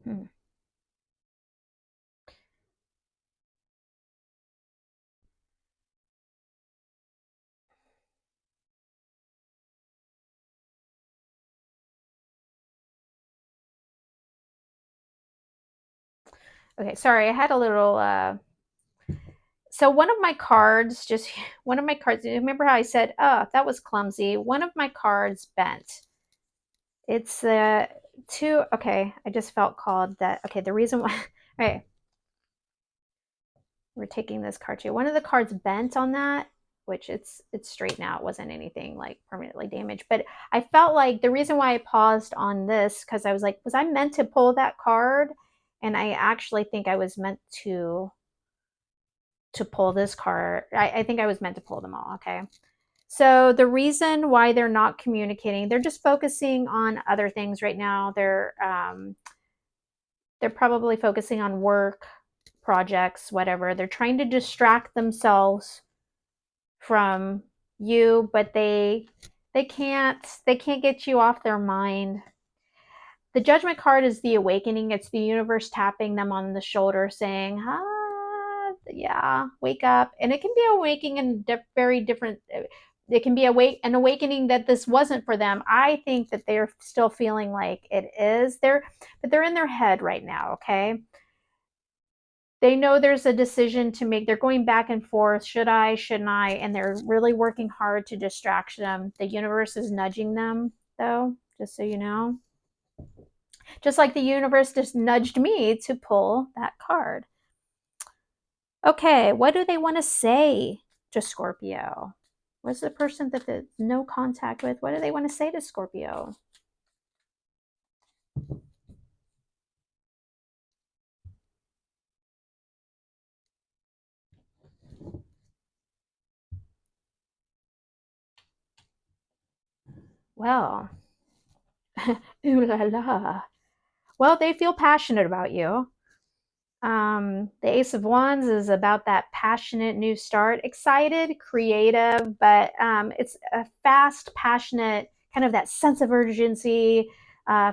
Hmm. Okay, sorry, I had a little so one of my cards, just one of my cards, remember how I said, oh, that was clumsy? One of my cards bent. It's two, okay, I just felt called that, okay, the reason why, all right, we're taking this card too. One of the cards bent on that, which it's straight now. It wasn't anything like permanently damaged, but I felt like the reason why I paused on this, because I was like, was I meant to pull that card? And I actually think I was meant to pull this card. I think I was meant to pull them all. Okay. So the reason why they're not communicating, they're just focusing on other things right now. They're probably focusing on work, projects, whatever. They're trying to distract themselves from you, but they can't get you off their mind. The Judgment card is the awakening. It's the universe tapping them on the shoulder saying, yeah, wake up. And it can be awakening in very different, it can be an awakening that this wasn't for them. I think that they're still feeling like it is. But they're in their head right now, okay? They know there's a decision to make. They're going back and forth. Should I? Shouldn't I? And they're really working hard to distract them. The universe is nudging them, though, just so you know. Just like the universe just nudged me to pull that card. Okay, what do they want to say to Scorpio? What's the person that there's no contact with? What do they want to say to Scorpio? Well, Ooh la la. Well, they feel passionate about you. The Ace of Wands is about that passionate new start, excited, creative, but it's a fast, passionate, kind of that sense of urgency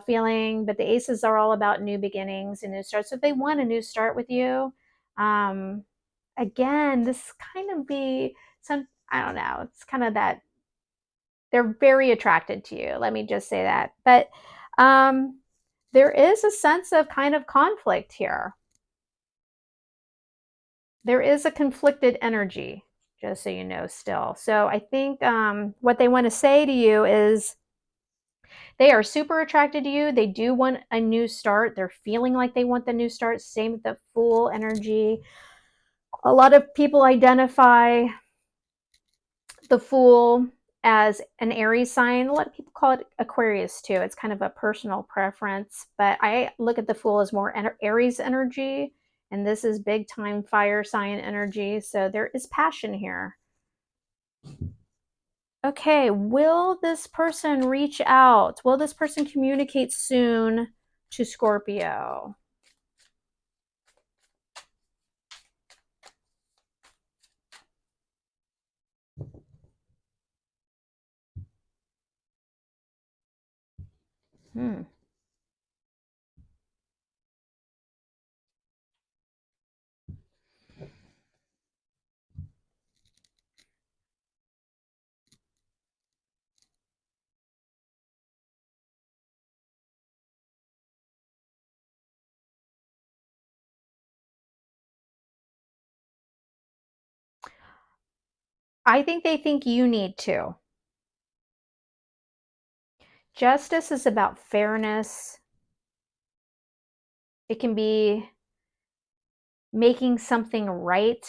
feeling. But the Aces are all about new beginnings and new starts. So if they want a new start with you, um, again, this kind of be some, I don't know, it's kind of that they're very attracted to you. Let me just say that. But there is a sense of kind of conflict here. There is a conflicted energy, just so you know, still. So I think what they want to say to you is they are super attracted to you. They do want a new start. They're feeling like they want the new start. Same with the Fool energy. A lot of people identify the Fool as an Aries sign. A lot of people call it Aquarius too. It's kind of a personal preference, but I look at the Fool as more Aries energy, and this is big time fire sign energy. So there is passion here. Okay, will this person reach out? Will this person communicate soon to Scorpio? Hmm. I think they think you need to. Justice is about fairness. It can be making something right.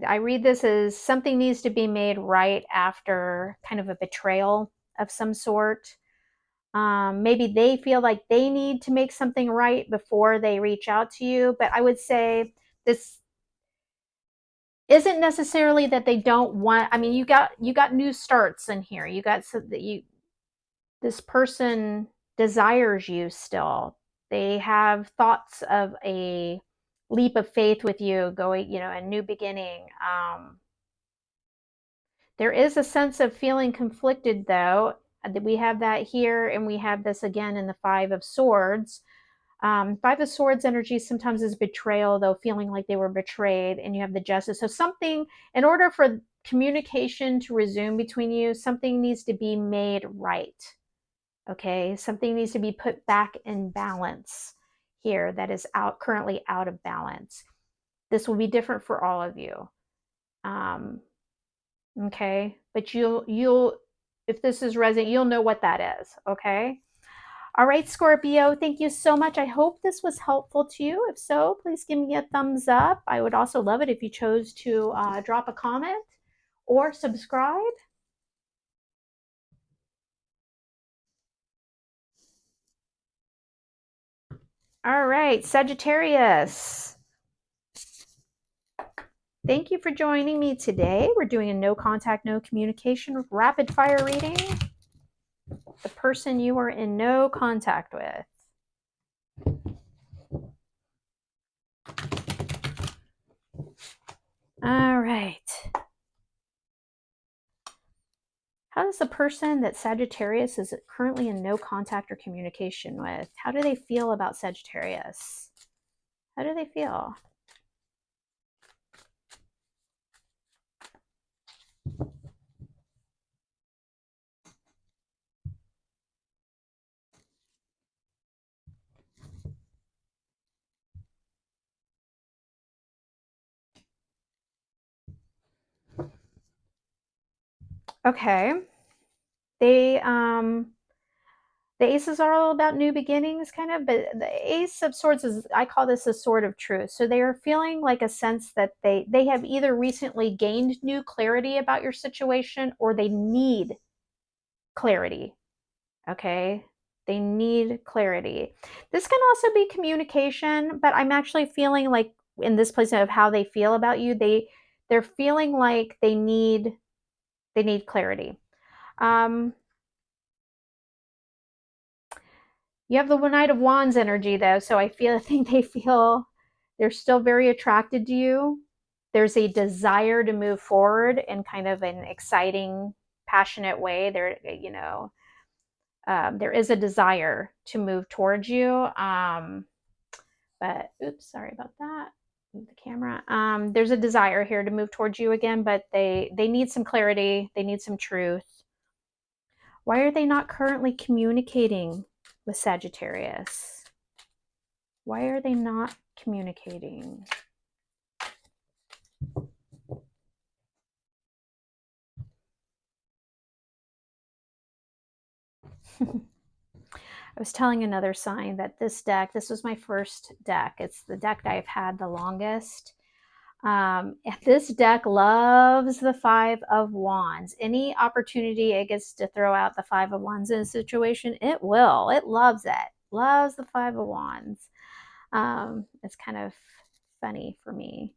I read this as something needs to be made right after kind of a betrayal of some sort. Maybe they feel like they need to make something right before they reach out to you. But I would say this isn't necessarily that they don't want. I mean, you got new starts in here. You got so that you this person desires you still. They have thoughts of a leap of faith with you, going, a new beginning. There is a sense of feeling conflicted, though. We have that here, and we have this again in the Five of Swords. Five of Swords energy sometimes is betrayal, though, feeling like they were betrayed, and you have the Justice. So something, in order for communication to resume between you, something needs to be made right. Okay, something needs to be put back in balance here that is currently out of balance. This will be different for all of you. Um, okay, but you'll if this is resonant, you'll know what that is. Okay. All right, Scorpio, thank you so much. I hope this was helpful to you. If so, please give me a thumbs up. I would also love it if you chose to drop a comment or subscribe. All right, Sagittarius. Thank you for joining me today. We're doing a no contact, no communication rapid fire reading. The person you are in no contact with. All right. How does the person that Sagittarius is currently in no contact or communication with, how do they feel about Sagittarius? How do they feel? Okay. They the aces are all about new beginnings, kind of, but the Ace of Swords is, I call this a sword of truth. So they are feeling like a sense that they have either recently gained new clarity about your situation, or they need clarity. Okay. They need clarity. This can also be communication, but I'm actually feeling like in this place of how they feel about you, they're feeling like they need clarity. Um, You have the Knight of Wands energy though, so I think they feel they're still very attracted to you. There's a desire to move forward in kind of an exciting, passionate way. There is a desire to move towards you. But oops, sorry about that. Move the camera. There's a desire here to move towards you again, but they need some clarity. They need some truth. Why are they not currently communicating with Sagittarius? Why are they not communicating? I was telling another sign that this was my first deck. It's the deck that I've had the longest. This deck loves the Five of Wands. Any opportunity it gets to throw out the Five of Wands in a situation, it will. It loves it. Loves the Five of Wands. It's kind of funny for me.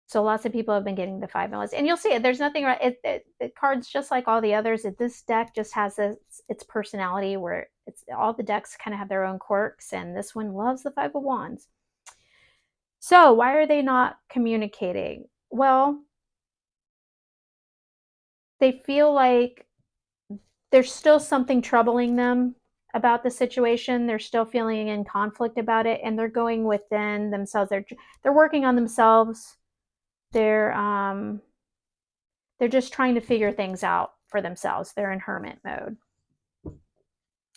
So lots of people have been getting the Five of Wands, and you'll see it. There's nothing. The card's just like all the others. This deck just has its personality, where it's all the decks kind of have their own quirks, and this one loves the Five of Wands. So why are they not communicating? Well, they feel like there's still something troubling them about the situation. They're still feeling in conflict about it, and they're going within themselves. They're working on themselves. They're just trying to figure things out for themselves. They're in hermit mode.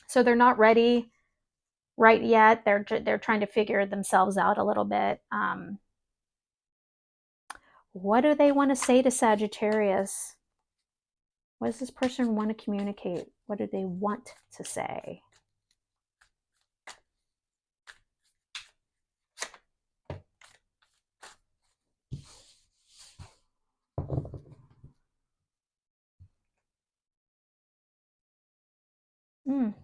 So they're not ready right yet. They're trying to figure themselves out a little bit. What do they want to say to Sagittarius? What does this person want to communicate? What do they want to say? Mm.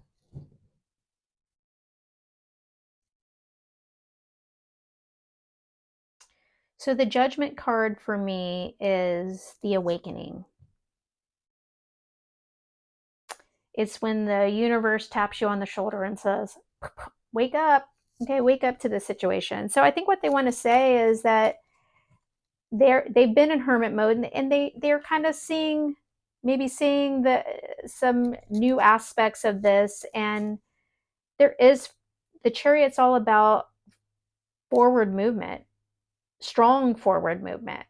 So the Judgment card for me is the awakening. It's when the universe taps you on the shoulder and says, wake up. Okay, wake up to the situation. So I think what they want to say is that they've been in hermit mode, and they're kind of seeing some new aspects of this. And there is the Chariot's all about forward movement, strong forward movement.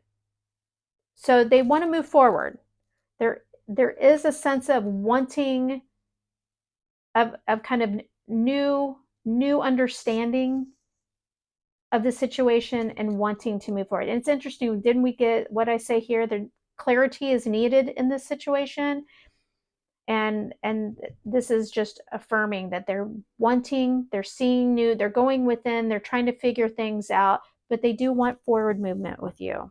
So they want to move forward. There is a sense of wanting of kind of new understanding of the situation and wanting to move forward. And it's interesting, didn't we get what I say here? The clarity is needed in this situation. And this is just affirming that they're seeing new, they're going within, they're trying to figure things out, but they do want forward movement with you.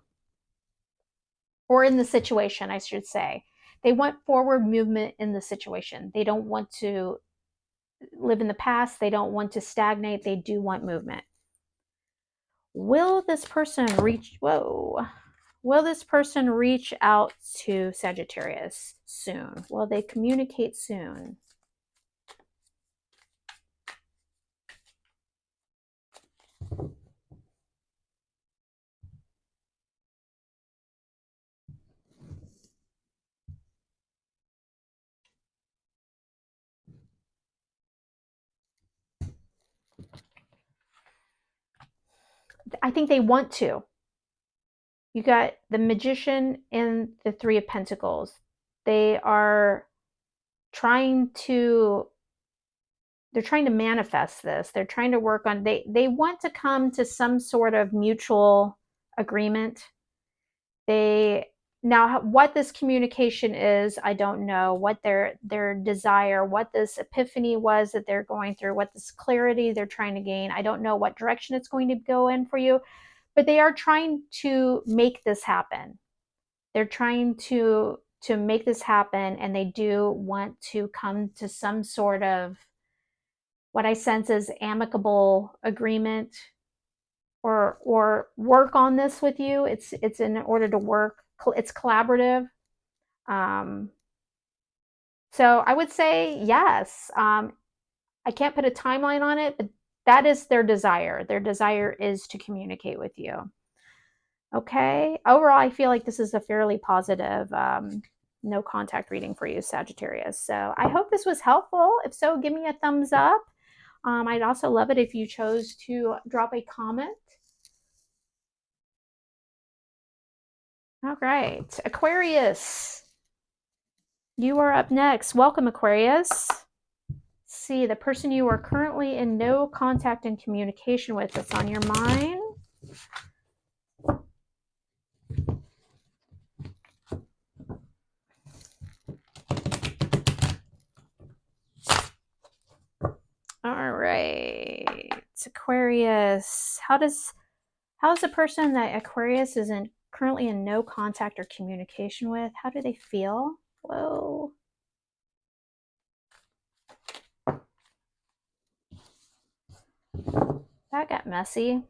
Or in the situation, I should say. They want forward movement in the situation. They don't want to live in the past. They don't want to stagnate. They do want movement. Will this person reach out to Sagittarius soon? Will they communicate soon? I think they want to. You got the Magician and the Three of Pentacles. They are trying to manifest this. They're trying to work on, they want to come to some sort of mutual agreement. Now what this communication is, I don't know. What their desire, what this epiphany was that they're going through, what this clarity they're trying to gain, I don't know what direction it's going to go in for you, but they are trying to make this happen. They're trying to make this happen, and they do want to come to some sort of, what I sense is, amicable agreement, or work on this with you. It's in order to work. It's collaborative. So I would say yes. I can't put a timeline on it, but that is their desire. Their desire is to communicate with you. Okay. Overall, I feel like this is a fairly positive no contact reading for you, Sagittarius. So I hope this was helpful. If so, give me a thumbs up. I'd also love it if you chose to drop a comment. All right, Aquarius, you are up next. Welcome, Aquarius. See, the person you are currently in no contact and communication with that's on your mind. All right, Aquarius. How's the person that Aquarius is currently in no contact or communication with? How do they feel? Whoa. That got messy.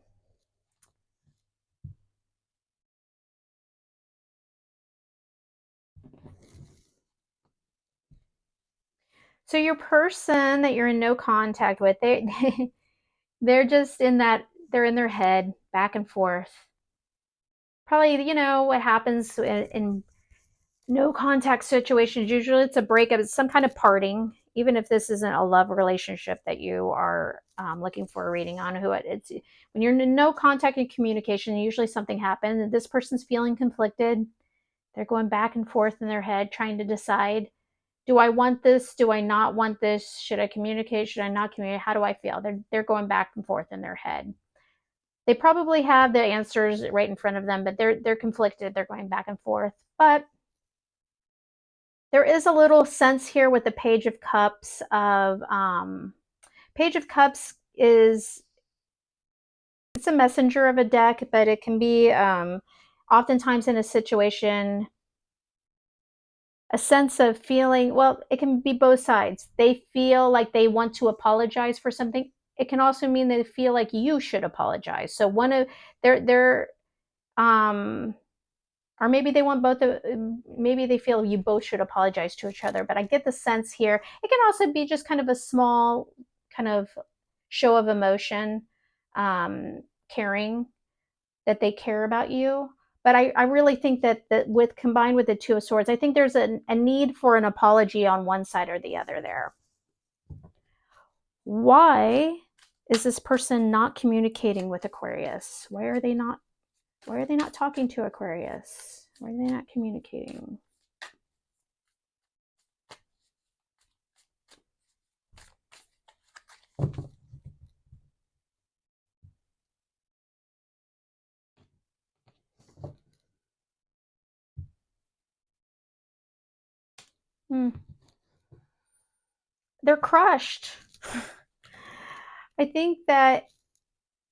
So your person that you're in no contact with, they're just in that, they're in their head back and forth. Probably, you know, what happens in no contact situations. Usually it's a breakup, it's some kind of parting, even if this isn't a love relationship that you are looking for a reading on. It's when you're in no contact and communication, usually something happened and this person's feeling conflicted. They're going back and forth in their head trying to decide, do I want this? Do I not want this? Should I communicate? Should I not communicate? How do I feel? They're going back and forth in their head. They probably have the answers right in front of them, but they're conflicted. They're going back and forth. But there is a little sense here with the Page of Cups of Page of Cups is, it's a messenger of a deck, but it can be oftentimes in a situation a sense of feeling, well, it can be both sides. They feel like they want to apologize for something. It can also mean they feel like you should apologize. So one of they're or maybe they want both of, maybe they feel you both should apologize to each other. But I get the sense here it can also be just kind of a small kind of show of emotion, caring, that they care about you. But I really think that with combined with the Two of Swords, I think there's a need for an apology on one side or the other there. Why is this person not communicating with Aquarius? Why are they not talking to Aquarius? Why are they not communicating? They're crushed. I think that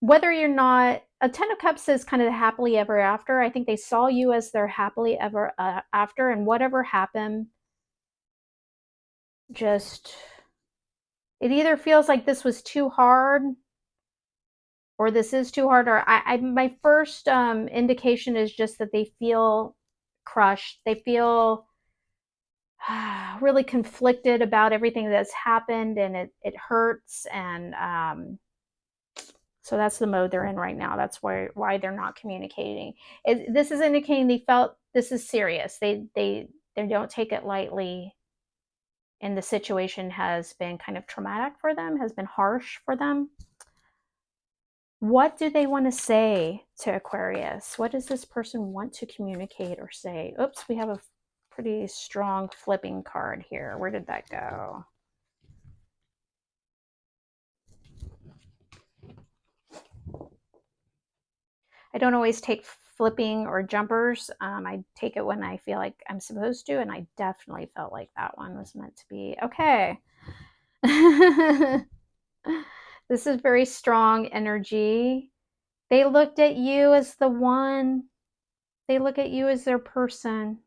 whether you're not, a Ten of Cups is kind of happily ever after. I think they saw you as their happily ever after, and whatever happened, just, it either feels like this was too hard or this is too hard, or my first indication is just that they feel crushed. They feel really conflicted about everything that's happened, and it hurts. And so that's the mode they're in right now. That's why they're not communicating. This is indicating they felt this is serious. They don't take it lightly, and the situation has been kind of traumatic for them, has been harsh for them. What do they want to say to Aquarius? What does this person want to communicate or say? Oops, we have a pretty strong flipping card here. Where did that go? I don't always take flipping or jumpers. I take it when I feel like I'm supposed to, and I definitely felt like that one was meant to be. Okay. This is very strong energy. They looked at you as the one. They look at you as their person.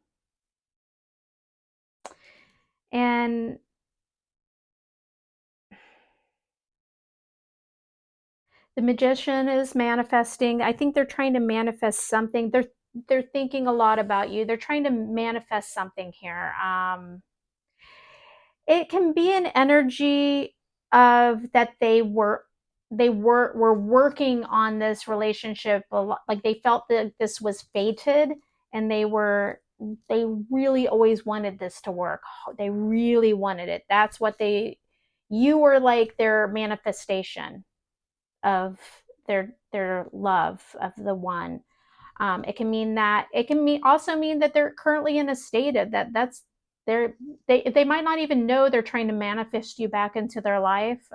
And the Magician is manifesting. I think they're trying to manifest something. They're thinking a lot about you. They're trying to manifest something here. It can be an energy of that were working on this relationship a lot, like they felt that this was fated, and they really always wanted this to work. They really wanted it. That's what you were like their manifestation of their love of the one. It can mean that it can mean also mean that they're currently in a state of that's they might not even know they're trying to manifest you back into their life.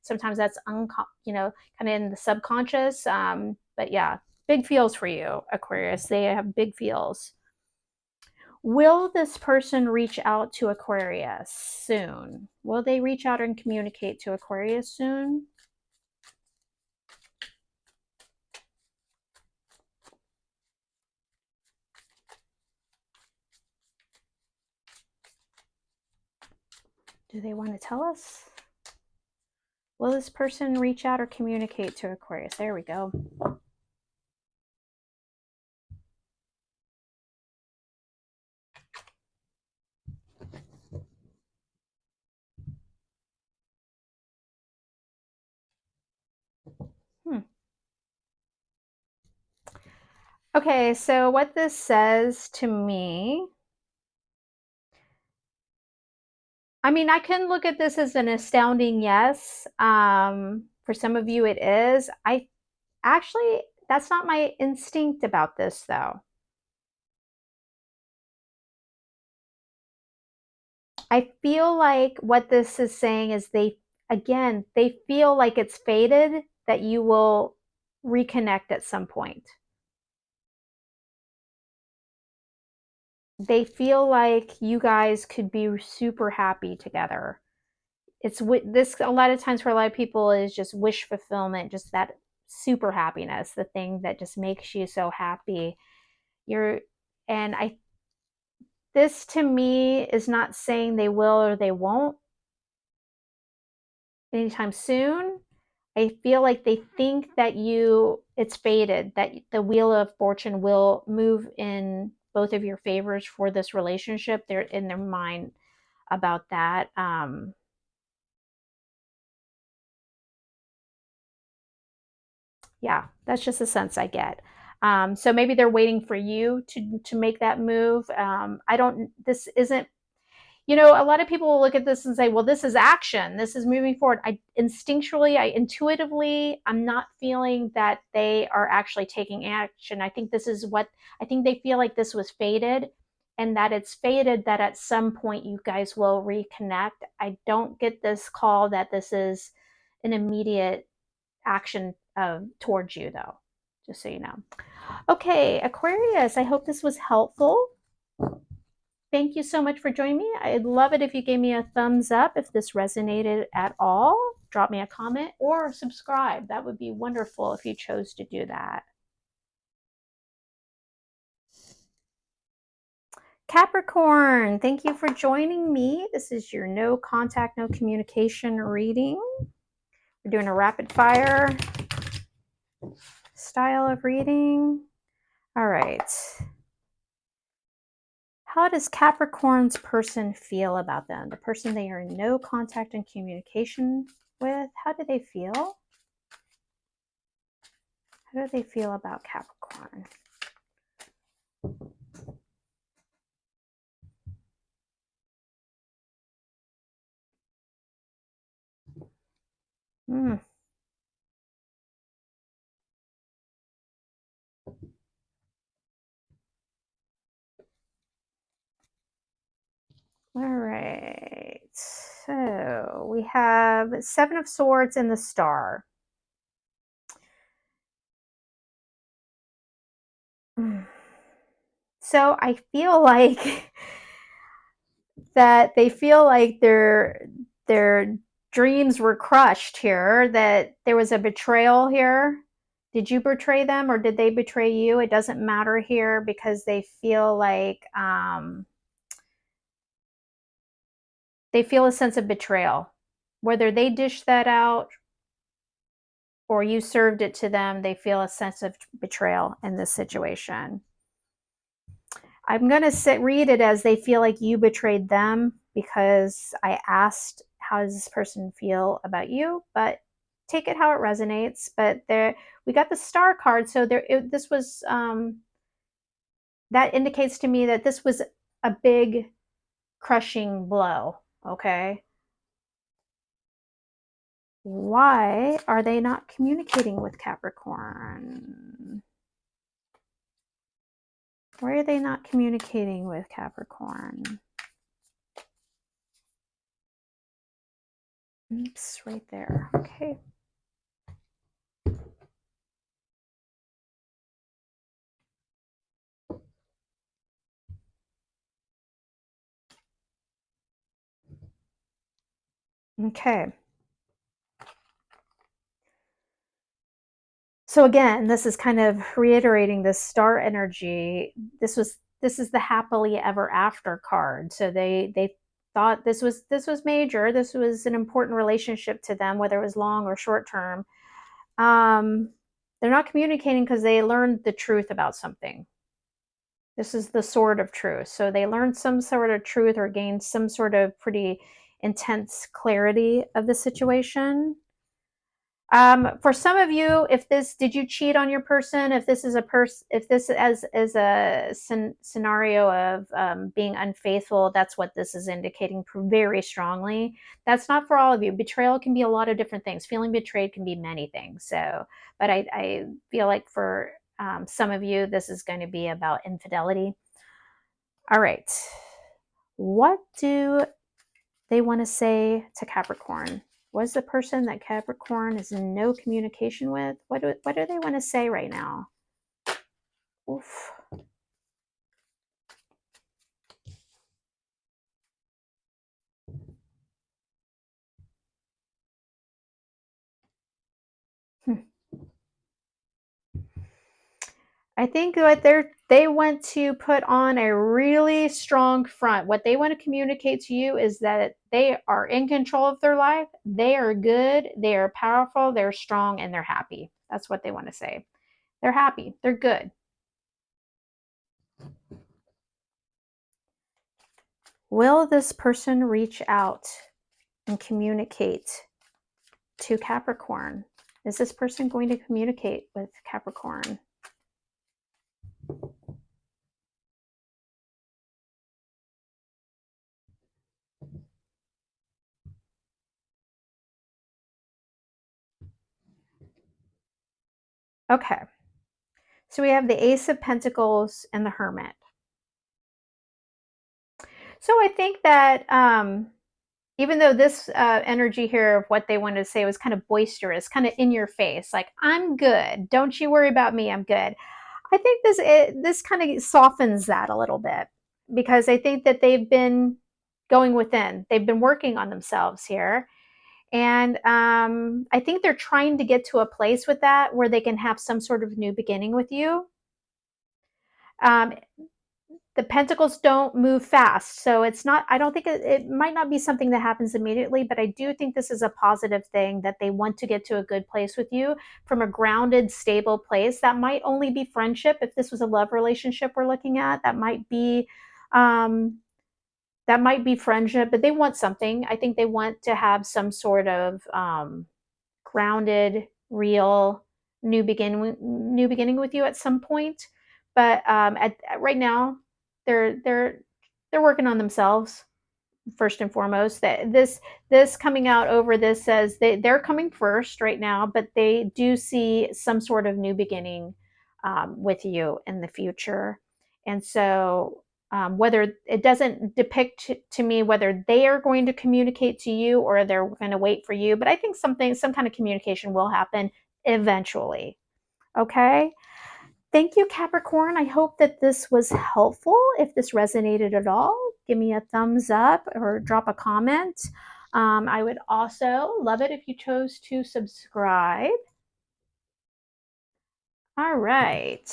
Sometimes that's kind of in the subconscious. But yeah, big feels for you, Aquarius. They have big feels. Will this person reach out to Aquarius soon? Will they reach out and communicate to Aquarius soon? Do they want to tell us? Will this person reach out or communicate to Aquarius? There we go. Okay, so what this says to me, I mean, I can look at this as an astounding yes. For some of you, it is. That's not my instinct about this, though. I feel like what this is saying is they feel like it's fated that you will reconnect at some point. They feel like you guys could be super happy together. It's this a lot of times for a lot of people is just wish fulfillment, just that super happiness, the thing that just makes you so happy. You're and I This to me is not saying they will or they won't anytime soon. I feel like they think that it's fated, that the wheel of fortune will move in both of your favors for this relationship. They're in their mind about that. Yeah, that's just the sense I get. So maybe they're waiting for you to make that move. I don't. This isn't. A lot of people will look at this and say, "Well, this is action. This is moving forward." Intuitively, I'm not feeling that they are actually taking action. I think they feel like this was fated, and that it's fated that at some point you guys will reconnect. I don't get this call that this is an immediate action towards you, though, just so you know. Okay, Aquarius, I hope this was helpful. Thank you so much for joining me. I'd love it if you gave me a thumbs up if this resonated at all. Drop me a comment or subscribe. That would be wonderful if you chose to do that. Capricorn, thank you for joining me. This is your no contact, no communication reading. We're doing a rapid fire style of reading. All right. How does Capricorn's person feel about them? The person they are in no contact and communication with, how do they feel? How do they feel about Capricorn? All right. So we have Seven of Swords and the Star. So I feel like that they feel like their dreams were crushed here, that there was a betrayal here. Did you betray them or did they betray you? It doesn't matter here because they feel like they feel a sense of betrayal. Whether they dished that out or you served it to them, they feel a sense of betrayal in this situation. I'm going to read it as they feel like you betrayed them because I asked how does this person feel about you, but take it how it resonates. But there, we got the Star card, so this was that indicates to me that this was a big crushing blow. Okay, why are they not communicating with Capricorn? Why are they not communicating with Capricorn? Oops, right there. Okay. Okay. So again, this is kind of reiterating this star energy. This is the happily ever after card. So they thought this was major. This was an important relationship to them, whether it was long or short term. They're not communicating because they learned the truth about something. This is the sword of truth. So they learned some sort of truth or gained some sort of pretty intense clarity of the situation. For some of you, if this, did you cheat on your person? If this is if this is a scenario of being unfaithful, that's what this is indicating very strongly. That's not for all of you. Betrayal can be a lot of different things. Feeling betrayed can be many things. So, but I feel like for some of you, this is going to be about infidelity. All right. What do they want to say to Capricorn? Was the person that Capricorn is in no communication with? What do they want to say right now? Oof. I think what they want to put on a really strong front. What they want to communicate to you is that they are in control of their life. They are good. They are powerful. They're strong, and they're happy. That's what they want to say. They're happy. They're good. Will this person reach out and communicate to Capricorn? Is this person going to communicate with Capricorn? Okay. So we have the Ace of Pentacles and the Hermit. So I think that even though this energy here of what they wanted to say was kind of boisterous, kind of in your face, like, I'm good. Don't you worry about me. I'm good. I think this kind of softens that a little bit, because I think that they've been going within. They've been working on themselves here. And I think they're trying to get to a place with that where they can have some sort of new beginning with you. The pentacles don't move fast, so it's not, I don't think it might not be something that happens immediately, but I do think this is a positive thing, that they want to get to a good place with you from a grounded, stable place. That might only be friendship. If this was a love relationship we're looking at, that might be friendship, but they want something. I think they want to have some sort of grounded, real new beginning with you at some point. But right now, they're working on themselves first and foremost. That this coming out over this says they're coming first right now, but they do see some sort of new beginning with you in the future. And so whether it doesn't depict to me whether they are going to communicate to you or they're going to wait for you, but I think some kind of communication will happen eventually. Okay. Thank you, Capricorn. I hope that this was helpful. If this resonated at all, give me a thumbs up or drop a comment. I would also love it if you chose to subscribe. All right.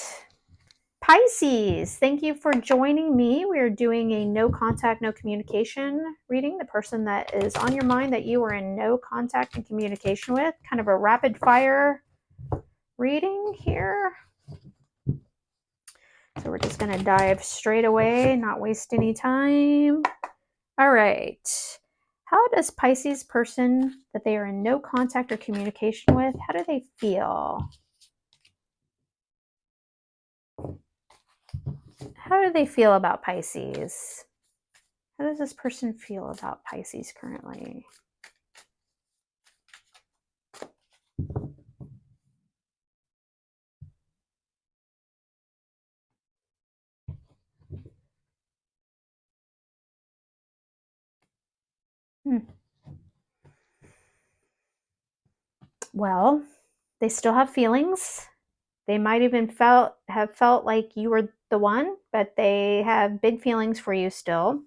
Pisces, thank you for joining me. We are doing a no contact, no communication reading. The person that is on your mind that you are in no contact and communication with. Kind of a rapid fire reading here. So we're just going to dive straight away, not waste any time. All right. How does Pisces person that they are in no contact or communication with, how do they feel? How do they feel about Pisces? How does this person feel about Pisces currently? Well, they still have feelings. They might even have felt like you were the one, but they have big feelings for you still.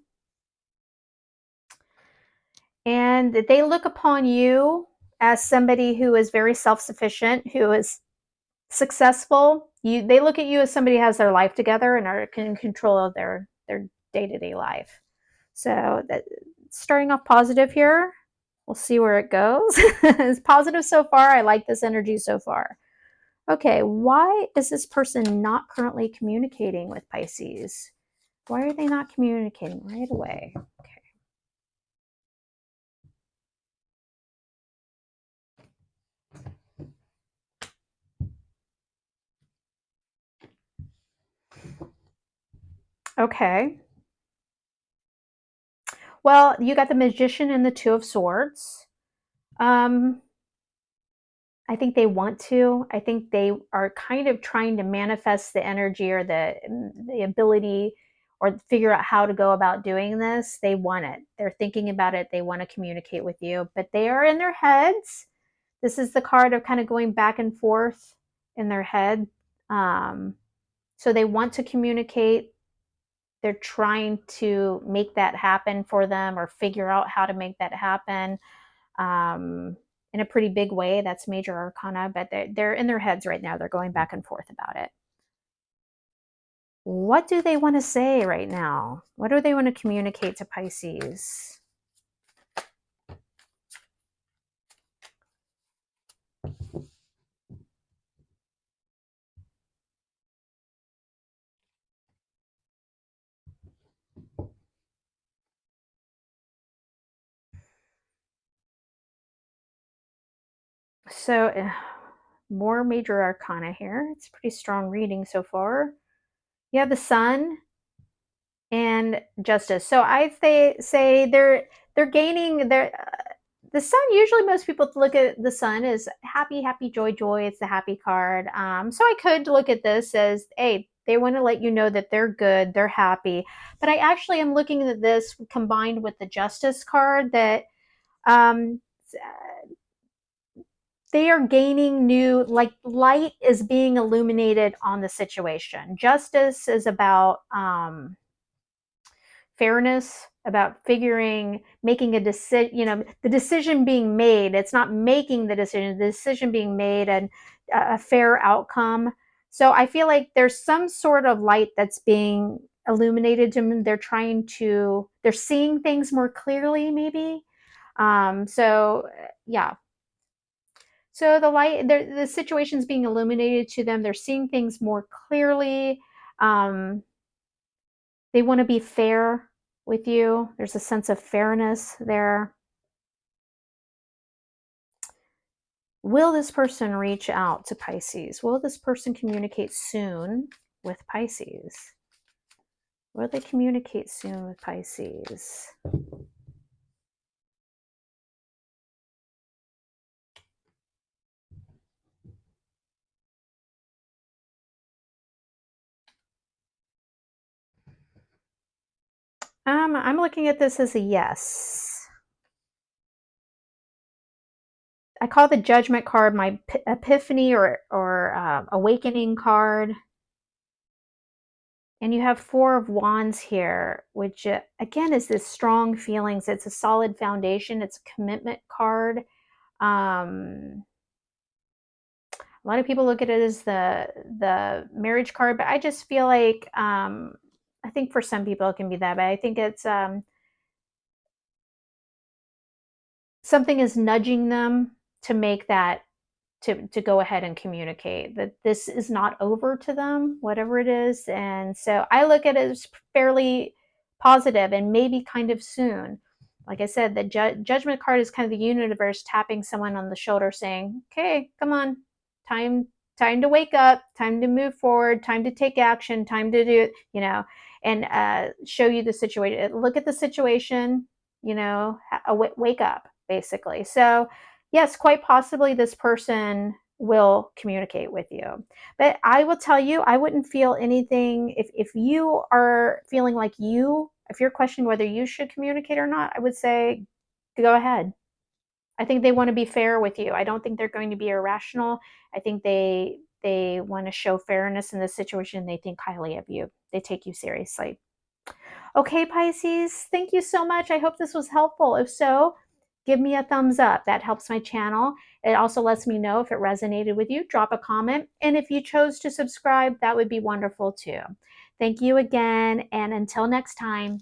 And they look upon you as somebody who is very self-sufficient, who is successful. They look at you as somebody who has their life together and are in control of their day-to-day life. So that, starting off positive here. We'll see where it goes. It's positive so far. I like this energy so far. Okay, why is this person not currently communicating with Pisces? Why are they not communicating right away? Okay. Okay. Well, you got the Magician and the Two of Swords. I think they want to. I think they are kind of trying to manifest the energy or the ability or figure out how to go about doing this. They want it. They're thinking about it. They want to communicate with you, but they are in their heads. This is the card of kind of going back and forth in their head. So they want to communicate. They're trying to make that happen for them or figure out how to make that happen. In a pretty big way. That's major arcana, but they're in their heads right now. They're going back and forth about it. What do they want to say right now? What do they want to communicate to Pisces? So, more major arcana here. It's pretty strong reading so far. You have the Sun and Justice. So I say they're gaining their the Sun. Usually, most people look at the Sun as happy, happy, joy, joy. It's the happy card. So I could look at this as, hey, they want to let you know that they're good, they're happy. But I actually am looking at this combined with the Justice card that um, they are gaining new, like light is being illuminated on the situation. Justice is about fairness, about making a decision, the decision being made. It's not making the decision being made and a fair outcome. So I feel like there's some sort of light that's being illuminated to them. They're seeing things more clearly, maybe. So yeah. So the situation's being illuminated to them. They're seeing things more clearly. Um, they want to be fair with you. There's a sense of fairness there. Will this person reach out to Pisces? Will this person communicate soon with Pisces? Will they communicate soon with Pisces? I'm looking at this as a yes. I call the Judgment card my epiphany or awakening card. And you have Four of Wands here, which again is this strong feelings. It's a solid foundation. It's a commitment card. A lot of people look at it as the marriage card, but I just feel like I think for some people it can be that, but I think it's something is nudging them to make that to go ahead and communicate that this is not over to them, whatever it is. And so I look at it as fairly positive and maybe kind of soon. Like I said, the judgment card is kind of the universe tapping someone on the shoulder saying, okay, come on, time to wake up, time to move forward, time to take action, time to do it, and show you the situation. Look at the situation, wake up, basically. So, yes, quite possibly this person will communicate with you. But I will tell you, I wouldn't feel anything if you are feeling like if you're questioning whether you should communicate or not, I would say go ahead. I think they want to be fair with you. I don't think they're going to be irrational. I think they want to show fairness in this situation. They think highly of you. They take you seriously. Okay, Pisces, thank you so much. I hope this was helpful. If so, give me a thumbs up. That helps my channel. It also lets me know if it resonated with you. Drop a comment. And if you chose to subscribe, that would be wonderful too. Thank you again. And until next time.